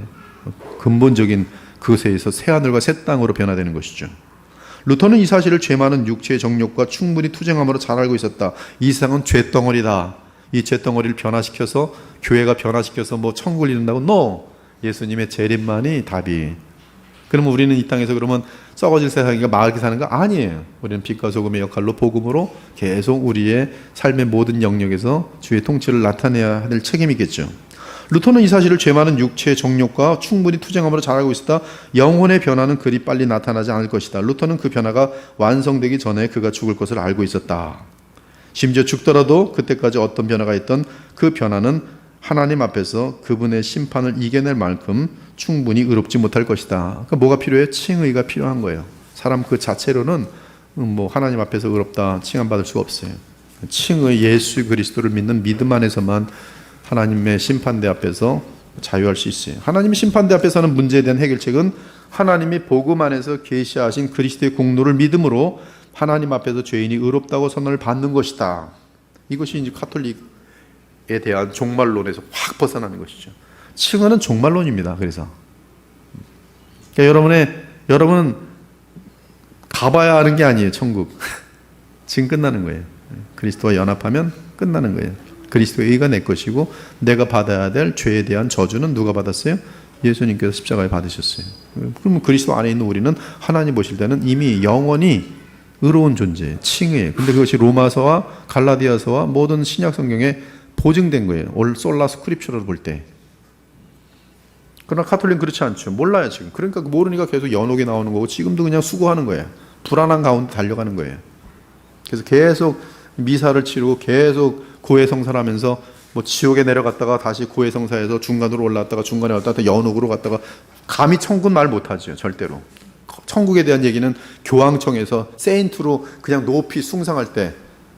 근본적인 그것에서 새하늘과 새 땅으로 변화되는 것이죠. 루터는 이 사실을 죄 많은 육체의 정욕과 충분히 투쟁함으로 잘 알고 있었다. 이 세상은 죄덩어리다. 이 죄덩어리를 변화시켜서, 교회가 변화시켜서 뭐 천국을 이룬다고? No! 예수님의 재림만이 답이. 그러면 우리는 이 땅에서 그러면 썩어질 세상인가 마을게 사는 거 아니에요. 우리는 빛과 소금의 역할로 복음으로 계속 우리의 삶의 모든 영역에서 주의 통치를 나타내야 할 책임이 있겠죠. 루터는 이 사실을 죄 많은 육체의 정욕과 충분히 투쟁함으로 잘 알고 있었다. 영혼의 변화는 그리 빨리 나타나지 않을 것이다. 루터는 그 변화가 완성되기 전에 그가 죽을 것을 알고 있었다. 심지어 죽더라도 그때까지 어떤 변화가 있던 그 변화는 하나님 앞에서 그분의 심판을 이겨낼 만큼 충분히 의롭지 못할 것이다. 그러니까 뭐가 필요해? 칭의가 필요한 거예요. 사람 그 자체로는 뭐 하나님 앞에서 의롭다 칭함받을 수가 없어요. 칭의, 예수 그리스도를 믿는 믿음 안에서만 하나님의 심판대 앞에서 자유할 수 있어요. 하나님의 심판대 앞에서 하는 문제에 대한 해결책은 하나님이 복음 안에서 계시하신 그리스도의 공로를 믿음으로 하나님 앞에서 죄인이 의롭다고 선언을 받는 것이다. 이것이 이제 카톨릭에 대한 종말론에서 확 벗어나는 것이죠. 칭의는 종말론입니다. 그래서 그러니까 여러분은 가봐야 하는 게 아니에요. 천국 지금 끝나는 거예요. 그리스도와 연합하면 끝나는 거예요. 그리스도의 의가 내 것이고 내가 받아야 될 죄에 대한 저주는 누가 받았어요? 예수님께서 십자가에 받으셨어요. 그러면 그리스도 안에 있는 우리는 하나님 보실 때는 이미 영원히 의로운 존재, 칭의예요. 근데 그것이 로마서와 갈라디아서와 모든 신약 성경에 보증된 거예요. 올 솔라 스크립처로 볼 때. 그러나 카톨릭은 그렇지 않죠. 몰라요 지금. 그러니까 모르니까 계속 연옥에 나오는 거고 지금도 그냥 수고하는 거예요. 불안한 가운데 달려가는 거예요. 그래서 계속 미사를 치르고 계속 고해성사를 하면서 뭐 지옥에 내려갔다가 다시 고해성사에서 중간으로 올라갔다가 중간에 왔다가 연옥으로 갔다가 감히 천국 말 못하죠. 절대로. 천국에 대한 얘기는 교황청에서 세인트로 그냥 높이 숭상할 때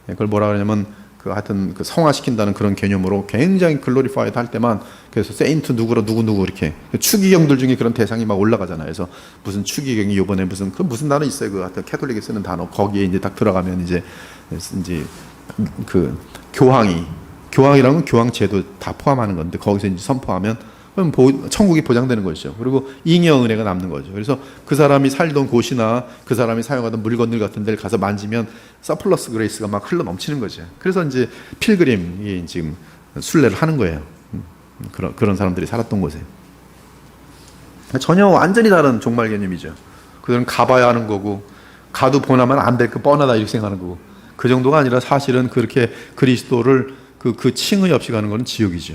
그걸 뭐라 그러냐면 하여튼 성화시킨다는 그런 개념으로 굉장히 글로리파이드 할 때만 그래서 세인트 누구로 누구 이렇게 추기경들 중에 그런 대상이 막 올라가잖아요. 그래서 무슨 추기경이 요번에 무슨 단어 있어요. 하여튼 캐톨릭에 쓰는 단어 거기에 이제 딱 들어가면 이제 그 교황이라는 건 교황 제도 다 포함하는 건데 거기서 이제 선포하면 그럼 천국이 보장되는 것이죠. 그리고 잉여 은혜가 남는 거죠. 그래서 그 사람이 살던 곳이나 그 사람이 사용하던 물건들 같은 데를 가서 만지면 서플러스 그레이스가 막 흘러 넘치는 거죠. 그래서 이제 필그림이 지금 순례를 하는 거예요. 그런 사람들이 살았던 곳에. 전혀 완전히 다른 종말 개념이죠. 그들은 가봐야 하는 거고 가도 보나면 안 될 거 뻔하다 이렇게 생각하는 거고 그 정도가 아니라 사실은 그렇게 그리스도를 그 칭의 없이 가는 것은 지옥이죠.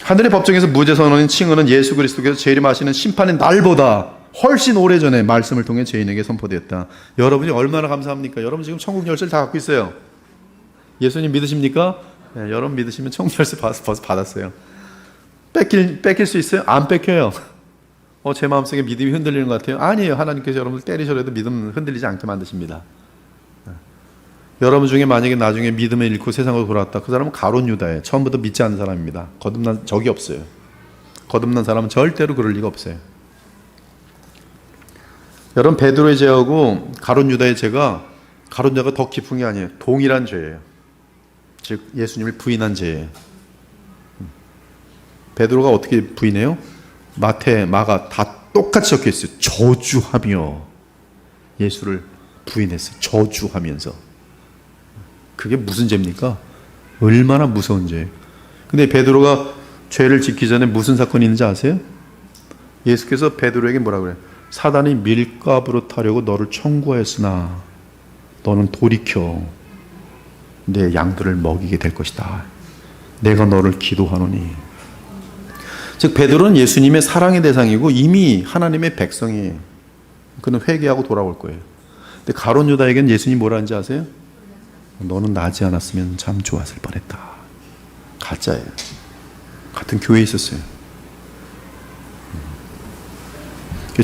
하늘의 법정에서 무죄 선언인 칭의는 예수 그리스도께서 재림하시는 심판의 날보다 훨씬 오래전에 말씀을 통해 죄인에게 선포되었다. 여러분이 얼마나 감사합니까? 여러분 지금 천국 열쇠를 다 갖고 있어요. 예수님 믿으십니까? 네, 여러분 믿으시면 천국 열쇠 벌써 받았어요. 뺏길 수 있어요? 안 뺏겨요. 제 마음속에 믿음이 흔들리는 것 같아요. 아니에요. 하나님께서 여러분을 때리셔도 믿음 흔들리지 않게 만드십니다. 여러분 중에 만약에 나중에 믿음을 잃고 세상으로 돌아왔다. 그 사람은 가룟 유다예요. 처음부터 믿지 않는 사람입니다. 거듭난 적이 없어요. 거듭난 사람은 절대로 그럴 리가 없어요. 여러분, 베드로의 죄하고 가룟 유다의 죄가 더 깊은 게 아니에요. 동일한 죄예요. 즉 예수님을 부인한 죄예요. 베드로가 어떻게 부인해요? 마태, 마가 다 똑같이 적혀 있어요. 저주하며 예수를 부인했어요. 저주하면서. 그게 무슨 죄입니까? 얼마나 무서운 죄예요. 근데 베드로가 죄를 짓기 전에 무슨 사건이 있는지 아세요? 예수께서 베드로에게 뭐라 그래요? 사단이 밀가부로 타려고 너를 청구하였으나 너는 돌이켜 내 양들을 먹이게 될 것이다. 내가 너를 기도하노니. 즉 베드로는 예수님의 사랑의 대상이고 이미 하나님의 백성이에요. 그는 회개하고 돌아올 거예요. 근데 가룟 유다에게는 예수님이 뭐라 하는지 아세요? 너는 나지 않았으면 참 좋았을 뻔했다. 가짜예요. 같은 교회에 있었어요.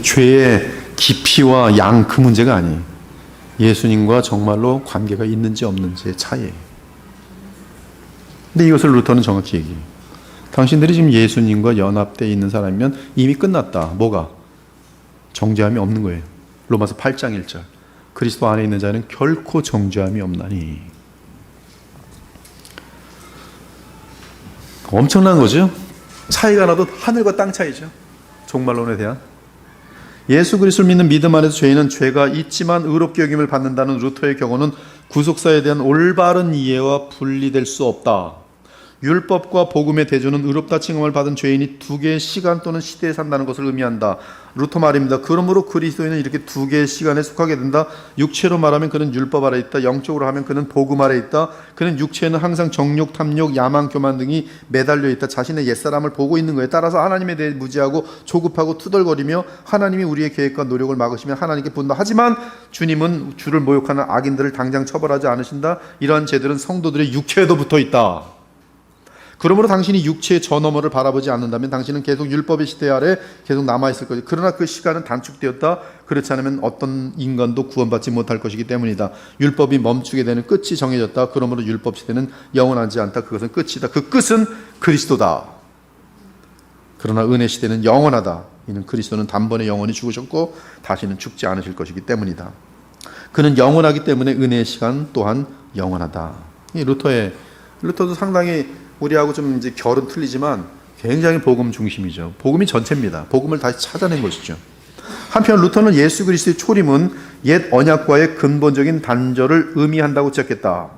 죄의 깊이와 양 그 문제가 아니에요. 예수님과 정말로 관계가 있는지 없는지의 차이예요. 근데 이것을 루터는 정확히 얘기해요. 당신들이 지금 예수님과 연합되어 있는 사람이면 이미 끝났다. 뭐가? 정죄함이 없는 거예요. 로마서 8장 1절. 그리스도 안에 있는 자는 결코 정죄함이 없나니. 엄청난 거죠. 차이가 나도 하늘과 땅 차이죠. 종말론에 대한. 예수 그리스도를 믿는 믿음 안에서 죄인은 죄가 있지만 의롭게 여김을 받는다는 루터의 경우는 구속사에 대한 올바른 이해와 분리될 수 없다. 율법과 복음의 대조는 의롭다 칭함을 받은 죄인이 두 개의 시간 또는 시대에 산다는 것을 의미한다. 루터 말입니다. 그러므로 그리스도인은 이렇게 두 개의 시간에 속하게 된다. 육체로 말하면 그는 율법 아래 있다. 영적으로 하면 그는 복음 아래 있다. 그는 육체에는 항상 정욕, 탐욕, 야망, 교만 등이 매달려 있다. 자신의 옛사람을 보고 있는 거예요. 따라서 하나님에 대해 무지하고 조급하고 투덜거리며 하나님이 우리의 계획과 노력을 막으시면 하나님께 분노. 하지만 주님은 주를 모욕하는 악인들을 당장 처벌하지 않으신다. 이러한 죄들은 성도들의 육체에도 붙어 있다. 그러므로 당신이 육체의 저 너머를 바라보지 않는다면 당신은 계속 율법의 시대 아래 계속 남아있을 것이다. 그러나 그 시간은 단축되었다. 그렇지 않으면 어떤 인간도 구원받지 못할 것이기 때문이다. 율법이 멈추게 되는 끝이 정해졌다. 그러므로 율법 시대는 영원하지 않다. 그것은 끝이다. 그 끝은 그리스도다. 그러나 은혜 시대는 영원하다. 이는 그리스도는 단번에 영원히 죽으셨고 다시는 죽지 않으실 것이기 때문이다. 그는 영원하기 때문에 은혜의 시간 또한 영원하다. 이 루터도 상당히 우리하고 좀 이제 결은 틀리지만 굉장히 복음 중심이죠. 복음이 전체입니다. 복음을 다시 찾아낸 것이죠. 한편 루터는 예수 그리스도의 초림은 옛 언약과의 근본적인 단절을 의미한다고 지적했다.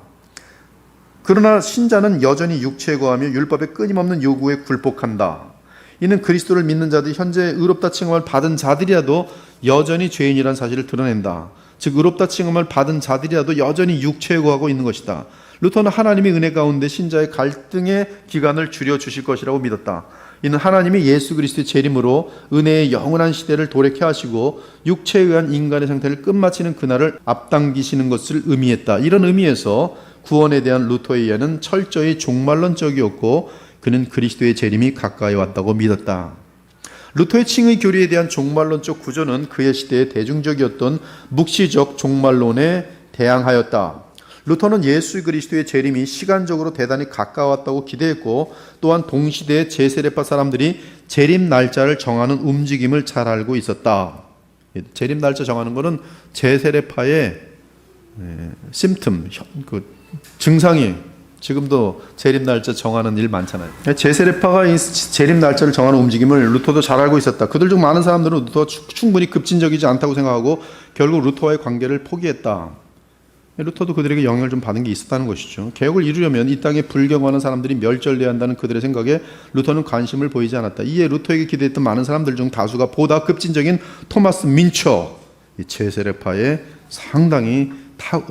그러나 신자는 여전히 육체에 거하며 율법의 끊임없는 요구에 굴복한다. 이는 그리스도를 믿는 자들이 현재 의롭다 칭함을 받은 자들이라도 여전히 죄인이라는 사실을 드러낸다. 즉 의롭다 칭함을 받은 자들이라도 여전히 육체에 거하고 있는 것이다. 루터는 하나님의 은혜 가운데 신자의 갈등의 기간을 줄여주실 것이라고 믿었다. 이는 하나님이 예수 그리스도의 재림으로 은혜의 영원한 시대를 돌이켜 하시고 육체에 의한 인간의 상태를 끝마치는 그날을 앞당기시는 것을 의미했다. 이런 의미에서 구원에 대한 루터의 이해는 철저히 종말론적이었고 그는 그리스도의 재림이 가까이 왔다고 믿었다. 루터의 칭의 교리에 대한 종말론적 구조는 그의 시대에 대중적이었던 묵시적 종말론에 대항하였다. 루터는 예수 그리스도의 재림이 시간적으로 대단히 가까웠다고 기대했고 또한 동시대의 제세례파 사람들이 재림 날짜를 정하는 움직임을 잘 알고 있었다. 재림 날짜 정하는 것은 제세례파의 심틈, 그 증상이 지금도 재림 날짜 정하는 일 많잖아요. 제세례파가 이 재림 날짜를 정하는 움직임을 루터도 잘 알고 있었다. 그들 중 많은 사람들은 루터가 충분히 급진적이지 않다고 생각하고 결국 루터와의 관계를 포기했다. 루터도 그들에게 영향을 좀 받은 게 있었다는 것이죠. 개혁을 이루려면 이 땅에 불경하는 사람들이 멸절돼야 한다는 그들의 생각에 루터는 관심을 보이지 않았다. 이에 루터에게 기대했던 많은 사람들 중 다수가 보다 급진적인 토마스 민처, 이 제세례파의 상당히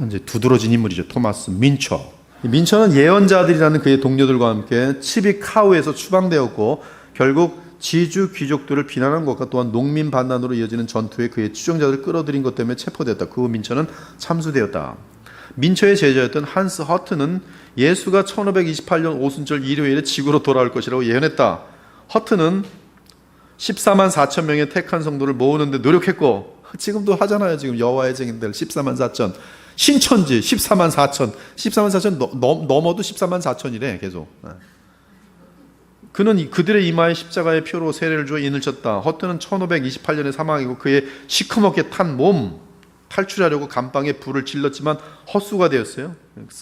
이제 두드러진 인물이죠. 토마스 민처. 민처는 예언자들이라는 그의 동료들과 함께 치비카우에서 추방되었고 결국 지주 귀족들을 비난한 것과 또한 농민 반란으로 이어지는 전투에 그의 추종자들을 끌어들인 것 때문에 체포되었다. 그 후 민처는 참수되었다. 민처의 제자였던 한스 허트는 예수가 1528년 오순절 일요일에 지구로 돌아올 것이라고 예언했다. 허트는 14만 4천 명의 택한 성도를 모으는데 노력했고, 지금도 하잖아요. 지금 여호와의 증인들 14만 4천, 신천지 14만 4천, 14만 4천 넘어도 14만 4천이래 계속. 그는 그들의 이마에 십자가의 표로 세례를 주어 인을 쳤다. 허트는 1528년에 사망하고 그의 시커멓게 탄 몸 탈출하려고 감방에 불을 질렀지만 헛수가 되었어요.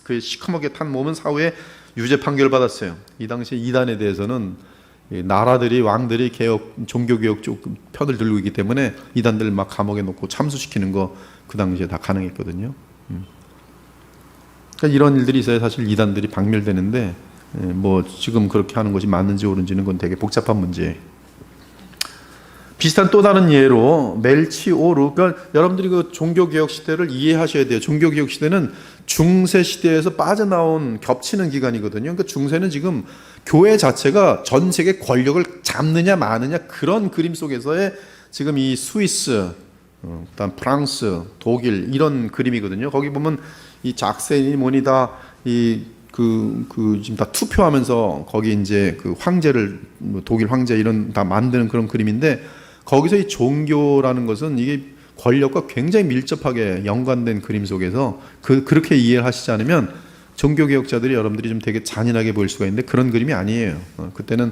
그의 시커멓게 탄 몸은 사후에 유죄 판결을 받았어요. 이 당시 이단에 대해서는 나라들이 왕들이 종교개혁 쪽 편을 들고 있기 때문에 이단들 막 감옥에 놓고 참수시키는 거 그 당시에 다 가능했거든요. 그러니까 이런 일들이 있어야 사실 이단들이 박멸되는데, 뭐 지금 그렇게 하는 것이 맞는지 옳은지는 그건 되게 복잡한 문제예요. 비슷한 또 다른 예로 멜치오르, 그러니까 여러분들이 그 종교개혁 시대를 이해하셔야 돼요. 종교개혁 시대는 중세 시대에서 빠져나온 겹치는 기간이거든요. 그러니까 중세는 지금 교회 자체가 전 세계 권력을 잡느냐 마느냐 그런 그림 속에서의 지금 이 스위스, 그다음 프랑스, 독일 이런 그림이거든요. 거기 보면 이 작센이 뭐니 다 지금 다 투표하면서 거기 이제 그 황제를 독일 황제 이런 다 만드는 그런 그림인데, 거기서 이 종교라는 것은 이게 권력과 굉장히 밀접하게 연관된 그림 속에서 그렇게 이해를 하시지 않으면 종교개혁자들이 여러분들이 좀 되게 잔인하게 보일 수가 있는데 그런 그림이 아니에요. 그때는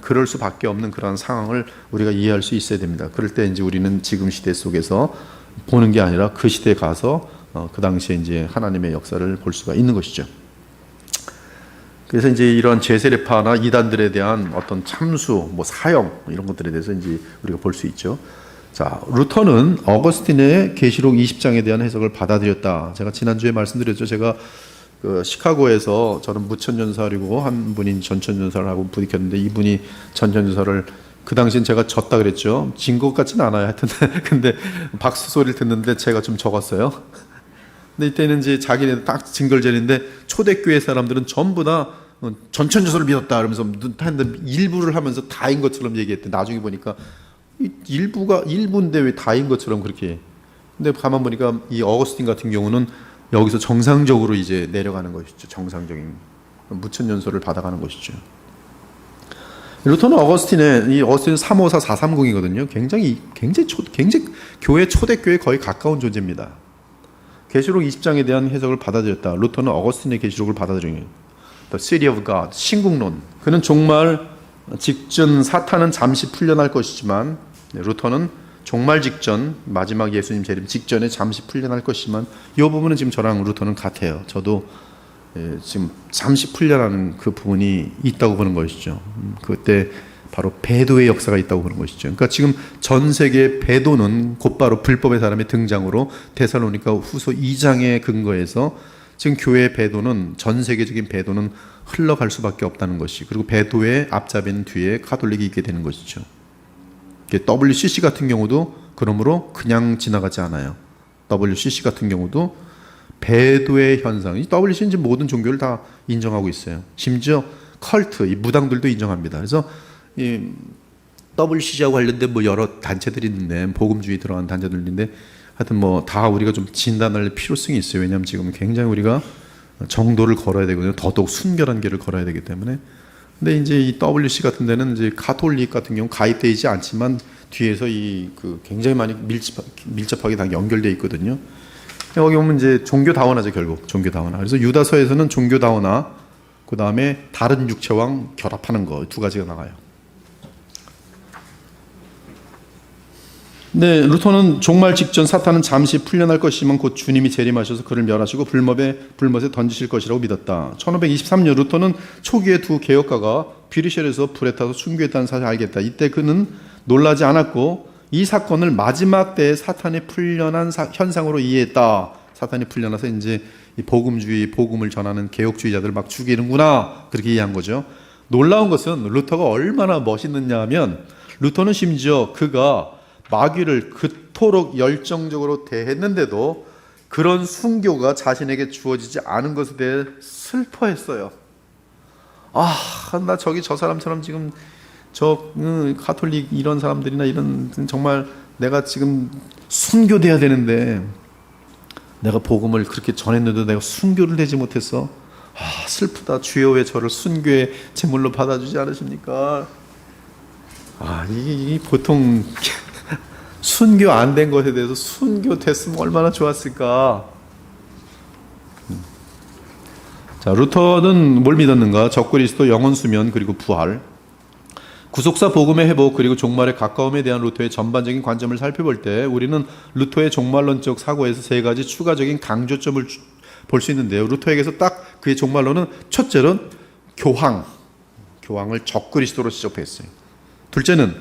그럴 수밖에 없는 그런 상황을 우리가 이해할 수 있어야 됩니다. 그럴 때 이제 우리는 지금 시대 속에서 보는 게 아니라 그 시대에 가서 그 당시에 이제 하나님의 역사를 볼 수가 있는 것이죠. 그래서 이제 이런 제세례파나 이단들에 대한 어떤 참수, 뭐 사형 이런 것들에 대해서 이제 우리가 볼 수 있죠. 자, 루터는 어거스틴의 계시록 20장에 대한 해석을 받아들였다. 제가 지난주에 말씀드렸죠. 제가 그 시카고에서 저는 무천전설이고 한 분이 전천전설하고 부딪혔는데, 이분이 전천전설을 그 당시엔 제가 졌다 그랬죠. 진 것 같지는 않아요. 하여튼 근데 박수 소리를 듣는데 제가 좀 적었어요. 근데 이때는 이제 자기네 딱 징글젤인데 초대교회 사람들은 전부 다 전천전설을 믿었다 그러면서 일부를 하면서 다인 것처럼 얘기했대. 나중에 보니까 일부인데 왜 다인 것처럼 그렇게 해. 근데 가만 보니까 이 어거스틴 같은 경우는 여기서 정상적으로 이제 내려가는 것이죠. 정상적인 무천연설을 받아가는 것이죠. 루터는 어거스틴은 354, 430이거든요. 굉장히 교회 초대교회 거의 가까운 존재입니다. 계시록 20장에 대한 해석을 받아들였다. 루터는 어거스틴의 계시록을 받아들인 The City of God, 신국론. 그는 종말 직전 사탄은 잠시 풀려날 것이지만, 루터는 종말 직전, 마지막 예수님 재림 직전에 잠시 풀려날 것이지만, 이 부분은 지금 저랑 루터는 같아요. 저도 지금 잠시 풀려나는 그 부분이 있다고 보는 것이죠. 그때 바로 배도의 역사가 있다고 보는 것이죠. 그러니까 지금 전 세계 배도는 곧바로 불법의 사람의 등장으로 데살로니가 후서 2장의 근거에서 지금 교회의 배도는, 전 세계적인 배도는 흘러갈 수밖에 없다는 것이, 그리고 배도의 앞잡이는 뒤에 카톨릭이 있게 되는 것이죠. WCC 같은 경우도 그러므로 그냥 지나가지 않아요. WCC 같은 경우도 배도의 현상, WCC는 모든 종교를 다 인정하고 있어요. 심지어 컬트, 이 무당들도 인정합니다. 그래서 이 WCC하고 관련된 뭐 여러 단체들이 있는데, 복음주의 들어간 단체들인데, 하여튼 뭐 다 우리가 좀 진단할 필요성이 있어요. 왜냐하면 지금 굉장히 우리가 정도를 걸어야 되거든요. 더더욱 순결한 길을 걸어야 되기 때문에. 근데 이제 이 WC 같은 데는 이제 가톨릭 같은 경우 가입되어 있지 않지만 뒤에서 굉장히 많이 밀접하게 다 연결되어 있거든요. 여기 보면 이제 종교 다원화죠, 결국 종교 다원화. 그래서 유다서에서는 종교 다원화, 그 다음에 다른 육체왕 결합하는 거 두 가지가 나와요. 네, 루터는 종말 직전 사탄은 잠시 풀려날 것이지만 곧 주님이 재림하셔서 그를 멸하시고 불못에 던지실 것이라고 믿었다. 1523년 루터는 초기의 두 개혁가가 비르셀에서 불에 타서 순교했다는 사실을 알겠다. 이때 그는 놀라지 않았고 이 사건을 마지막 때에 사탄이 풀려난 현상으로 이해했다. 사탄이 풀려나서 이제 이 복음을 전하는 개혁주의자들을 막 죽이는구나, 그렇게 이해한 거죠. 놀라운 것은 루터가 얼마나 멋있느냐 하면, 루터는 심지어 그가 마귀를 그토록 열정적으로 대했는데도 그런 순교가 자신에게 주어지지 않은 것에 대해 슬퍼했어요. 나 저 사람처럼 지금 가톨릭 이런 사람들이나 이런 정말 내가 지금 순교돼야 되는데 내가 복음을 그렇게 전했는데 내가 순교를 되지 못했어. 슬프다. 주여 왜 저를 순교의 제물로 받아주지 않으십니까? 이게 보통 순교 안 된 것에 대해서 순교 됐으면 얼마나 좋았을까. 자, 루터는 뭘 믿었는가? 적그리스도, 영원 수면, 그리고 부활. 구속사 복음의 회복 그리고 종말의 가까움에 대한 루터의 전반적인 관점을 살펴볼 때 우리는 루터의 종말론적 사고에서 세 가지 추가적인 강조점을 볼 수 있는데요. 루터에게서 딱 그의 종말론은 첫째는 교황을 적그리스도로 지적했어요. 둘째는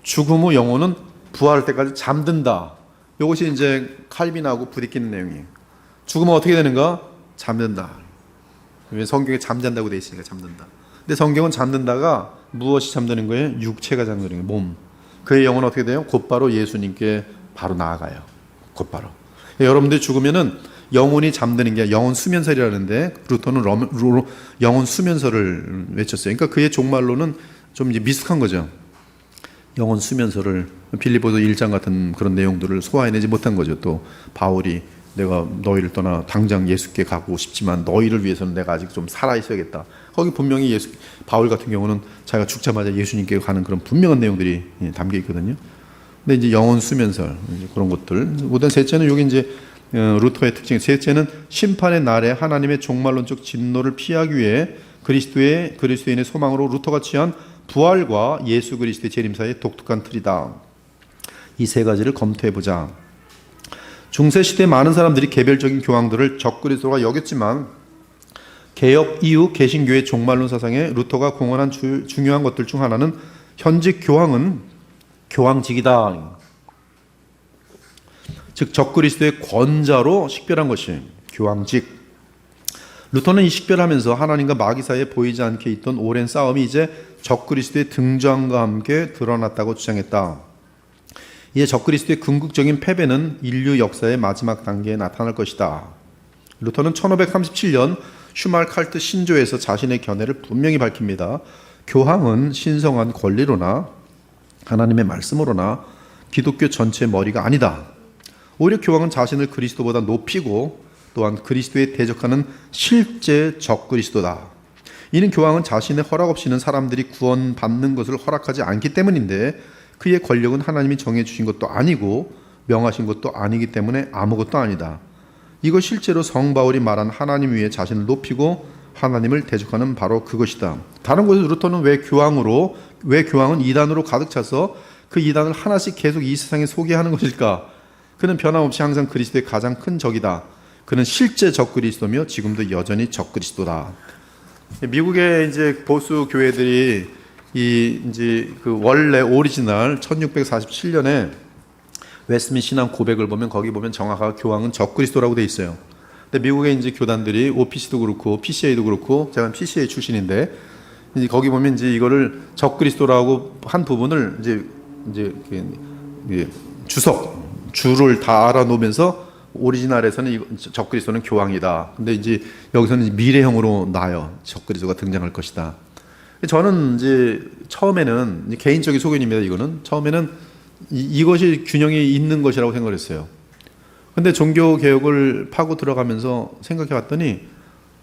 죽음 후 영혼은 부활할 때까지 잠든다. 이것이 이제 칼빈하고 부딪히는 내용이에요. 죽으면 어떻게 되는가? 잠든다. 왜 성경에 잠잔다고 되어 있으니까 잠든다. 근데 성경은 잠든다가 무엇이 잠드는 거예요? 육체가 잠드는 거예요. 몸. 그의 영혼은 어떻게 돼요? 곧바로 예수님께 바로 나아가요. 곧바로. 여러분들이 죽으면은 영혼이 잠드는 게 영혼 수면설이라는데 루터는 영혼 수면설을 외쳤어요. 그러니까 그의 종말로는 좀 이제 미숙한 거죠. 영혼 수면설을 빌립보서 1장 같은 그런 내용들을 소화해내지 못한 거죠. 또 바울이 내가 너희를 떠나 당장 예수께 가고 싶지만 너희를 위해서는 내가 아직 좀 살아 있어야겠다. 거기 분명히 바울 같은 경우는 자기가 죽자마자 예수님께 가는 그런 분명한 내용들이 담겨 있거든요. 근데 이제 영혼 수면설 그런 것들. 그다음 셋째는 여기 이제 루터의 특징. 셋째는 심판의 날에 하나님의 종말론적 진노를 피하기 위해 그리스도인의 소망으로 루터가 취한 부활과 예수 그리스도의 재림 사이의 독특한 틀이다. 이 세 가지를 검토해 보자. 중세 시대 많은 사람들이 개별적인 교황들을 적그리스도가 여겼지만 개혁 이후 개신교의 종말론 사상에 루터가 공헌한 중요한 것들 중 하나는 현직 교황은 교황직이다. 즉 적그리스도의 권자로 식별한 것이 교황직. 루터는 이 식별하면서 하나님과 마귀 사이에 보이지 않게 있던 오랜 싸움이 이제 적그리스도의 등장과 함께 드러났다고 주장했다. 이에 적그리스도의 궁극적인 패배는 인류 역사의 마지막 단계에 나타날 것이다. 루터는 1537년 슈말칼트 신조에서 자신의 견해를 분명히 밝힙니다. 교황은 신성한 권리로나 하나님의 말씀으로나 기독교 전체의 머리가 아니다. 오히려 교황은 자신을 그리스도보다 높이고 또한 그리스도에 대적하는 실제 적그리스도다. 이는 교황은 자신의 허락 없이는 사람들이 구원받는 것을 허락하지 않기 때문인데 그의 권력은 하나님이 정해주신 것도 아니고 명하신 것도 아니기 때문에 아무것도 아니다. 이것 실제로 성 바울이 말한 하나님 위에 자신을 높이고 하나님을 대적하는 바로 그것이다. 다른 곳에서 루터는 왜 교황은 이단으로 가득 차서 그 이단을 하나씩 계속 이 세상에 소개하는 것일까? 그는 변함없이 항상 그리스도의 가장 큰 적이다. 그는 실제 적그리스도며 지금도 여전히 적그리스도다. 미국의 이제 보수 교회들이 이제 그 원래 오리지널 1647년에 웨스민 신앙 고백을 보면 거기 보면 정확하게 교황은 적그리스도라고 돼 있어요. 근데 미국의 이제 교단들이 OPC도 그렇고 PCA도 그렇고 제가 PCA 출신인데 이제 거기 보면 이제 이거를 적그리스도라고 한 부분을 이제 주를 다 알아놓으면서 오리지널에서는 적그리스도는 교황이다. 근데 이제 여기서는 미래형으로 나요. 적그리스도가 등장할 것이다. 저는 이제 처음에는 개인적인 소견입니다. 이거는 처음에는 이것이 균형이 있는 것이라고 생각을 했어요. 근데 종교 개혁을 파고 들어가면서 생각해 봤더니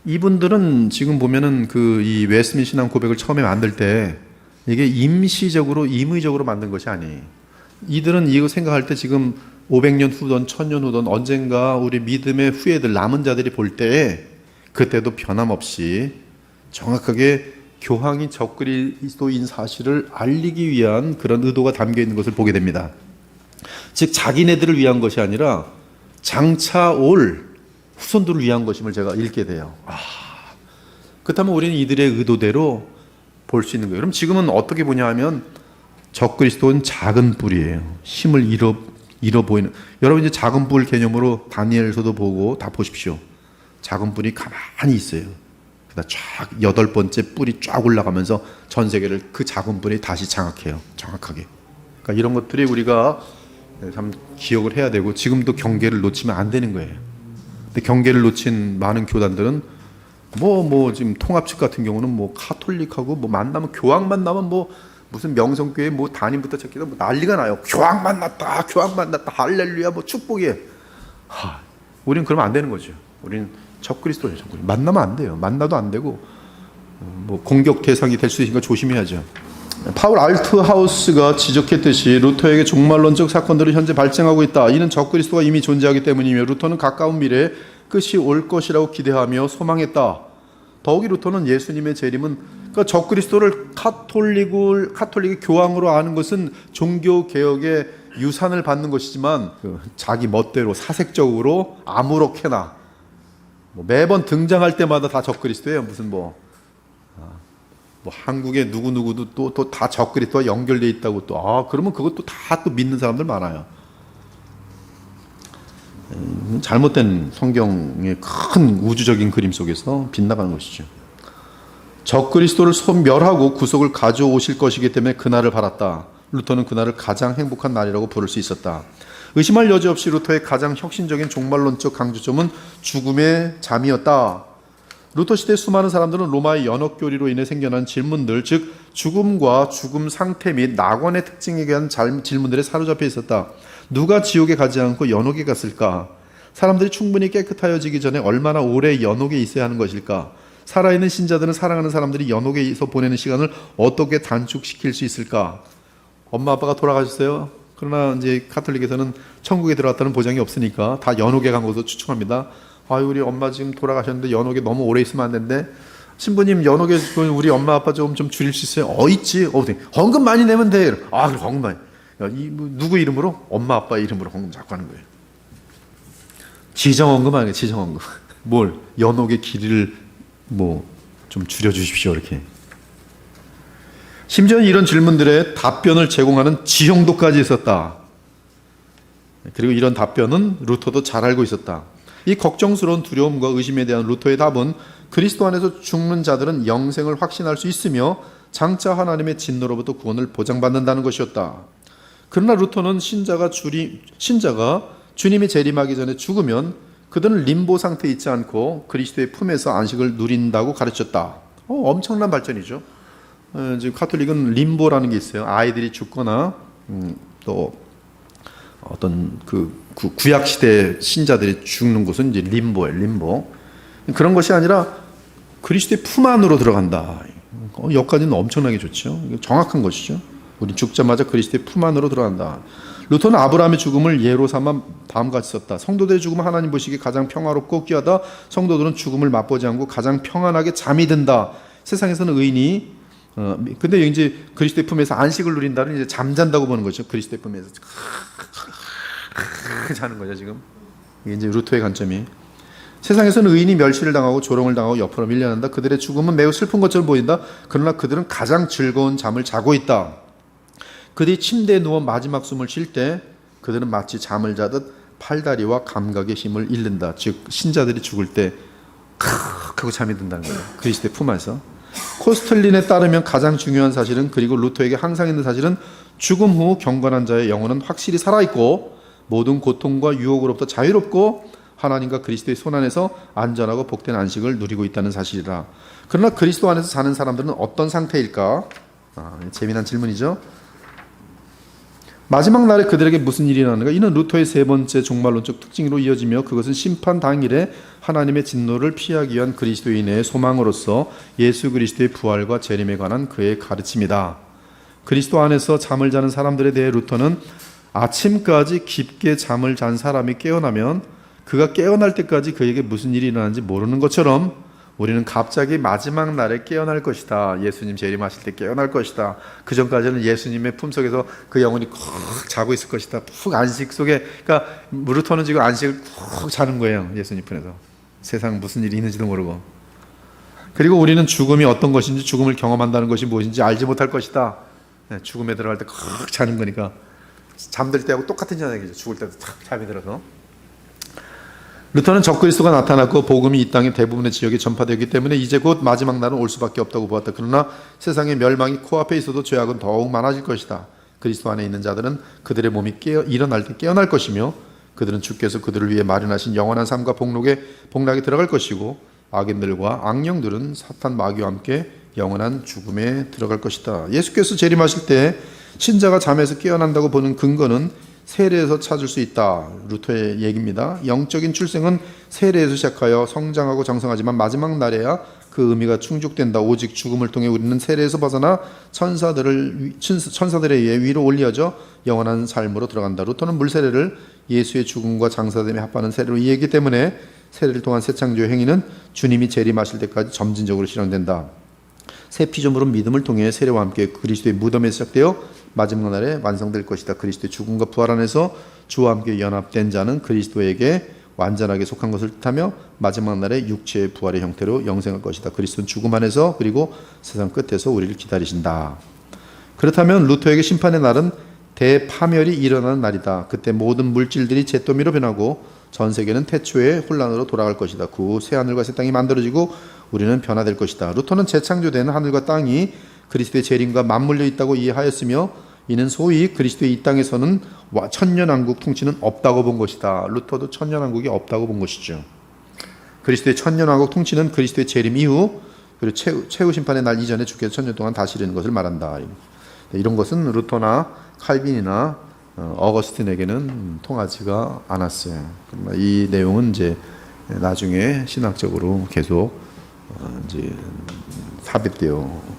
이분들은 지금 보면은 이 웨스민 신앙 고백을 처음에 만들 때 이게 임의적으로 만든 것이 아니에요. 이들은 이거 생각할 때 지금 500년 후든 1000년 후든 언젠가 우리 믿음의 후예들 남은 자들이 볼 때에 그때도 변함없이 정확하게 교황이 적그리스도인 사실을 알리기 위한 그런 의도가 담겨 있는 것을 보게 됩니다. 즉 자기네들을 위한 것이 아니라 장차 올 후손들을 위한 것임을 제가 읽게 돼요. 그렇다면 우리는 이들의 의도대로 볼 수 있는 거예요. 그럼 지금은 어떻게 보냐 하면 적그리스도는 작은 뿔이에요. 힘을 잃어 보이는. 여러분 이제 작은 뿔 개념으로 다니엘서도 보고 다 보십시오. 작은 뿔이 가만히 있어요. 그다음 쫙 8번째 뿔이 쫙 올라가면서 전 세계를 그 작은 뿔이 다시 장악해요. 정확하게. 그러니까 이런 것들이 우리가 참 기억을 해야 되고 지금도 경계를 놓치면 안 되는 거예요. 근데 경계를 놓친 많은 교단들은 지금 통합 측 같은 경우는 카톨릭하고 교황 만나면 무슨 명성교회 뭐 담임부터 찾기도 뭐 난리가 나요. 교황 만났다, 교황 만났다, 할렐루야, 뭐 축복이에요. 우리는 그러면 안 되는 거죠. 우리는 적그리스도예요. 적그리스도. 만나면 안 돼요. 만나도 안 되고 뭐 공격 대상이 될 수 있으니까 조심해야죠. 파울 알트하우스가 지적했듯이 루터에게 종말론적 사건들이 현재 발생하고 있다. 이는 적그리스도가 이미 존재하기 때문이며 루터는 가까운 미래에 끝이 올 것이라고 기대하며 소망했다. 더욱이 루터는 예수님의 재림은 그러니까 적그리스도를 카톨릭의 교황으로 아는 것은 종교 개혁의 유산을 받는 것이지만 자기 멋대로 사색적으로 아무렇게나 매번 등장할 때마다 다 적그리스도예요. 무슨 뭐 한국의 누구누구도 또 다 적그리스도와 연결되어 있다고 또 그러면 그것도 다 또 믿는 사람들 많아요. 잘못된 성경의 큰 우주적인 그림 속에서 빗나가는 것이죠. 적그리스도를 소멸하고 구속을 가져오실 것이기 때문에 그날을 바랐다. 루터는 그날을 가장 행복한 날이라고 부를 수 있었다. 의심할 여지 없이 루터의 가장 혁신적인 종말론적 강조점은 죽음의 잠이었다. 루터 시대 수많은 사람들은 로마의 연옥교리로 인해 생겨난 질문들, 즉 죽음과 죽음 상태 및 낙원의 특징에 대한 질문들에 사로잡혀 있었다. 누가 지옥에 가지 않고 연옥에 갔을까? 사람들이 충분히 깨끗하여지기 전에 얼마나 오래 연옥에 있어야 하는 것일까? 살아있는 신자들은 사랑하는 사람들이 연옥에서 보내는 시간을 어떻게 단축시킬 수 있을까? 엄마 아빠가 돌아가셨어요. 그러나 이제 카톨릭에서는 천국에 들어갔다는 보장이 없으니까 다 연옥에 간 것으로 추측합니다. 우리 엄마 지금 돌아가셨는데 연옥에 너무 오래 있으면 안 되는데 신부님 연옥에 우리 엄마 아빠 좀 줄일 수 있어요? 있지. 헌금 많이 내면 돼. 그래 헌금 많이. 누구 이름으로? 엄마 아빠 이름으로 헌금 자꾸 하는 거예요. 지정헌금 아니에요. 지정헌금. 뭘? 연옥의 길이를 좀 줄여주십시오. 이렇게. 심지어 이런 질문들에 답변을 제공하는 지형도까지 있었다. 그리고 이런 답변은 루터도 잘 알고 있었다. 이 걱정스러운 두려움과 의심에 대한 루터의 답은 그리스도 안에서 죽는 자들은 영생을 확신할 수 있으며 장차 하나님의 진노로부터 구원을 보장받는다는 것이었다. 그러나 루터는 신자가 주님이 재림하기 전에 죽으면 그들은 림보 상태에 있지 않고 그리스도의 품에서 안식을 누린다고 가르쳤다. 엄청난 발전이죠. 지금 카톨릭은 림보라는 게 있어요. 아이들이 죽거나 또 어떤 구약 시대 신자들이 죽는 곳은 이제 림보예요. 림보. 그런 것이 아니라 그리스도의 품 안으로 들어간다. 여기까지는 엄청나게 좋죠. 정확한 것이죠. 우리 죽자마자 그리스도의 품 안으로 들어간다. 루터는 아브라함의 죽음을 예로 삼아 다음과 같이 썼다. 성도들의 죽음은 하나님 보시기에 가장 평화롭고 귀하다. 성도들은 죽음을 맛보지 않고 가장 평안하게 잠이 든다. 세상에서는 의인이 근데 이제 그리스도의 품에서 안식을 누린다는 이제 잠잔다고 보는 거죠. 그리스도의 품에서 자는 거죠 지금. 이게 이제 루터의 관점이. 세상에서는 의인이 멸시를 당하고 조롱을 당하고 옆으로 밀려난다. 그들의 죽음은 매우 슬픈 것처럼 보인다. 그러나 그들은 가장 즐거운 잠을 자고 있다. 그들이 침대에 누워 마지막 숨을 쉴 때 그들은 마치 잠을 자듯 팔다리와 감각의 힘을 잃는다. 즉 신자들이 죽을 때 하고 잠이 든다는 거예요. 그리스도의 품 안에서. 코스틀린에 따르면 가장 중요한 사실은, 그리고 루터에게 항상 있는 사실은, 죽음 후 경건한 자의 영혼은 확실히 살아있고 모든 고통과 유혹으로부터 자유롭고 하나님과 그리스도의 손 안에서 안전하고 복된 안식을 누리고 있다는 사실이라. 그러나 그리스도 안에서 사는 사람들은 어떤 상태일까? 재미난 질문이죠. 마지막 날에 그들에게 무슨 일이 일어나는가? 이는 루터의 세 번째 종말론적 특징으로 이어지며 그것은 심판 당일에 하나님의 진노를 피하기 위한 그리스도인의 소망으로서 예수 그리스도의 부활과 재림에 관한 그의 가르침이다. 그리스도 안에서 잠을 자는 사람들에 대해 루터는 아침까지 깊게 잠을 잔 사람이 깨어나면 그가 깨어날 때까지 그에게 무슨 일이 일어나는지 모르는 것처럼 우리는 갑자기 마지막 날에 깨어날 것이다. 예수님 재림하실 때 깨어날 것이다. 그 전까지는 예수님의 품속에서 그 영혼이 푹 자고 있을 것이다. 푹 안식 속에. 그러니까 루터는 지금 안식을 푹 자는 거예요. 예수님 품에서. 세상 무슨 일이 있는지도 모르고. 그리고 우리는 죽음이 어떤 것인지, 죽음을 경험한다는 것이 무엇인지 알지 못할 것이다. 죽음에 들어갈 때 푹 자는 거니까. 잠들 때하고 똑같은 현상이죠. 죽을 때도 탁 잠이 들어서. 루터는 적그리스도가 나타났고 복음이 이 땅의 대부분의 지역에 전파되기 때문에 이제 곧 마지막 날은 올 수밖에 없다고 보았다. 그러나 세상의 멸망이 코앞에 있어도 죄악은 더욱 많아질 것이다. 그리스도 안에 있는 자들은 그들의 몸이 일어날 때 깨어날 것이며 그들은 주께서 그들을 위해 마련하신 영원한 삶과 복락에 들어갈 것이고 악인들과 악령들은 사탄 마귀와 함께 영원한 죽음에 들어갈 것이다. 예수께서 재림하실 때 신자가 잠에서 깨어난다고 보는 근거는 세례에서 찾을 수 있다. 루터의 얘기입니다. 영적인 출생은 세례에서 시작하여 성장하고 장성하지만 마지막 날에야 그 의미가 충족된다. 오직 죽음을 통해 우리는 세례에서 벗어나 천사들에 의해 위로 올려져 영원한 삶으로 들어간다. 루터는 물세례를 예수의 죽음과 장사됨에 합하는 세례로 이해했기 때문에 세례를 통한 새창조의 행위는 주님이 재림하실 때까지 점진적으로 실현된다. 새 피조물은 믿음을 통해 세례와 함께 그리스도의 무덤에 시작되어 마지막 날에 완성될 것이다. 그리스도의 죽음과 부활 안에서 주와 함께 연합된 자는 그리스도에게 완전하게 속한 것을 뜻하며 마지막 날에 육체의 부활의 형태로 영생할 것이다. 그리스도는 죽음 안에서 그리고 세상 끝에서 우리를 기다리신다. 그렇다면 루터에게 심판의 날은 대파멸이 일어나는 날이다. 그때 모든 물질들이 잿더미로 변하고 전 세계는 태초의 혼란으로 돌아갈 것이다. 그 후 새 하늘과 새 땅이 만들어지고 우리는 변화될 것이다. 루터는 재창조된 하늘과 땅이 그리스도의 재림과 맞물려 있다고 이해하였으며 이는 소위 그리스도의 이 땅에서는 천년왕국 통치는 없다고 본 것이다. 루터도 천년왕국이 없다고 본 것이죠. 그리스도의 천년왕국 통치는 그리스도의 재림 이후 그리고 최후 심판의 날 이전에 주께서 천년 동안 다스리는 것을 말한다. 이런 것은 루터나 칼빈이나 어거스틴에게는 통하지가 않았어요. 이 내용은 이제 나중에 신학적으로 계속 이제 삽입되어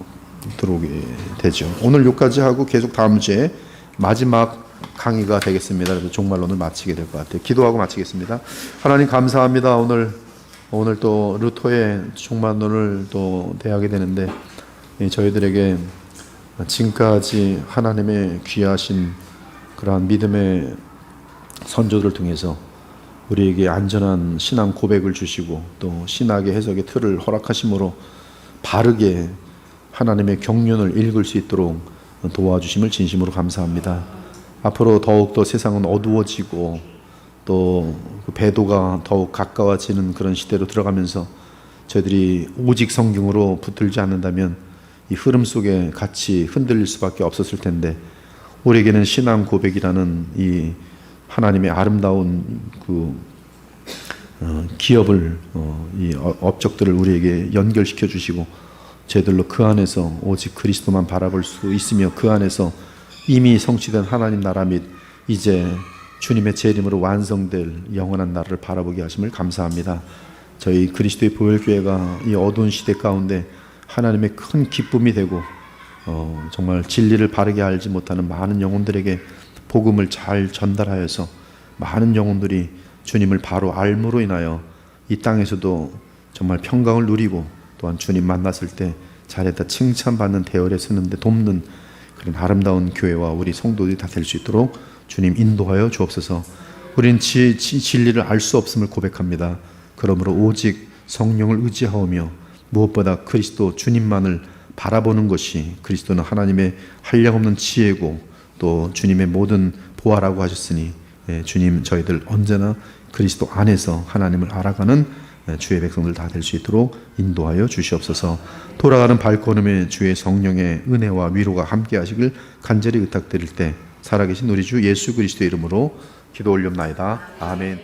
들어오게 되죠. 오늘 여기까지 하고 계속 다음 주에 마지막 강의가 되겠습니다. 그래서 종말론을 마치게 될 것 같아요. 기도하고 마치겠습니다. 하나님 감사합니다. 오늘 또 루터의 종말론을 또 대하게 되는데 저희들에게 지금까지 하나님의 귀하신 그러한 믿음의 선조들을 통해서 우리에게 안전한 신앙 고백을 주시고 또 신학의 해석의 틀을 허락하심으로 바르게 하나님의 경륜을 읽을 수 있도록 도와주심을 진심으로 감사합니다. 앞으로 더욱더 세상은 어두워지고 또 그 배도가 더욱 가까워지는 그런 시대로 들어가면서 저희들이 오직 성경으로 붙들지 않는다면 이 흐름 속에 같이 흔들릴 수밖에 없었을 텐데 우리에게는 신앙 고백이라는 이 하나님의 아름다운 그 기업을 이 업적들을 우리에게 연결시켜 주시고 저희들로 그 안에서 오직 그리스도만 바라볼 수 있으며 그 안에서 이미 성취된 하나님 나라 및 이제 주님의 재림으로 완성될 영원한 나라를 바라보게 하심을 감사합니다. 저희 그리스도의 보혈교회가 이 어두운 시대 가운데 하나님의 큰 기쁨이 되고 정말 진리를 바르게 알지 못하는 많은 영혼들에게 복음을 잘 전달하여서 많은 영혼들이 주님을 바로 알므로 인하여 이 땅에서도 정말 평강을 누리고 또한 주님 만났을 때 잘했다 칭찬받는 대열에 서는데 돕는 그런 아름다운 교회와 우리 성도들이 다 될 수 있도록 주님 인도하여 주옵소서. 우리는 진리를 알 수 없음을 고백합니다. 그러므로 오직 성령을 의지하오며 무엇보다 그리스도 주님만을 바라보는 것이 그리스도는 하나님의 한량없는 지혜고 또 주님의 모든 보화라고 하셨으니 주님 저희들 언제나 그리스도 안에서 하나님을 알아가는 주의 백성들 다 될 수 있도록 인도하여 주시옵소서. 돌아가는 발걸음에 주의 성령의 은혜와 위로가 함께 하시길 간절히 의탁드릴 때 살아계신 우리 주 예수 그리스도의 이름으로 기도 올렵나이다. 아멘.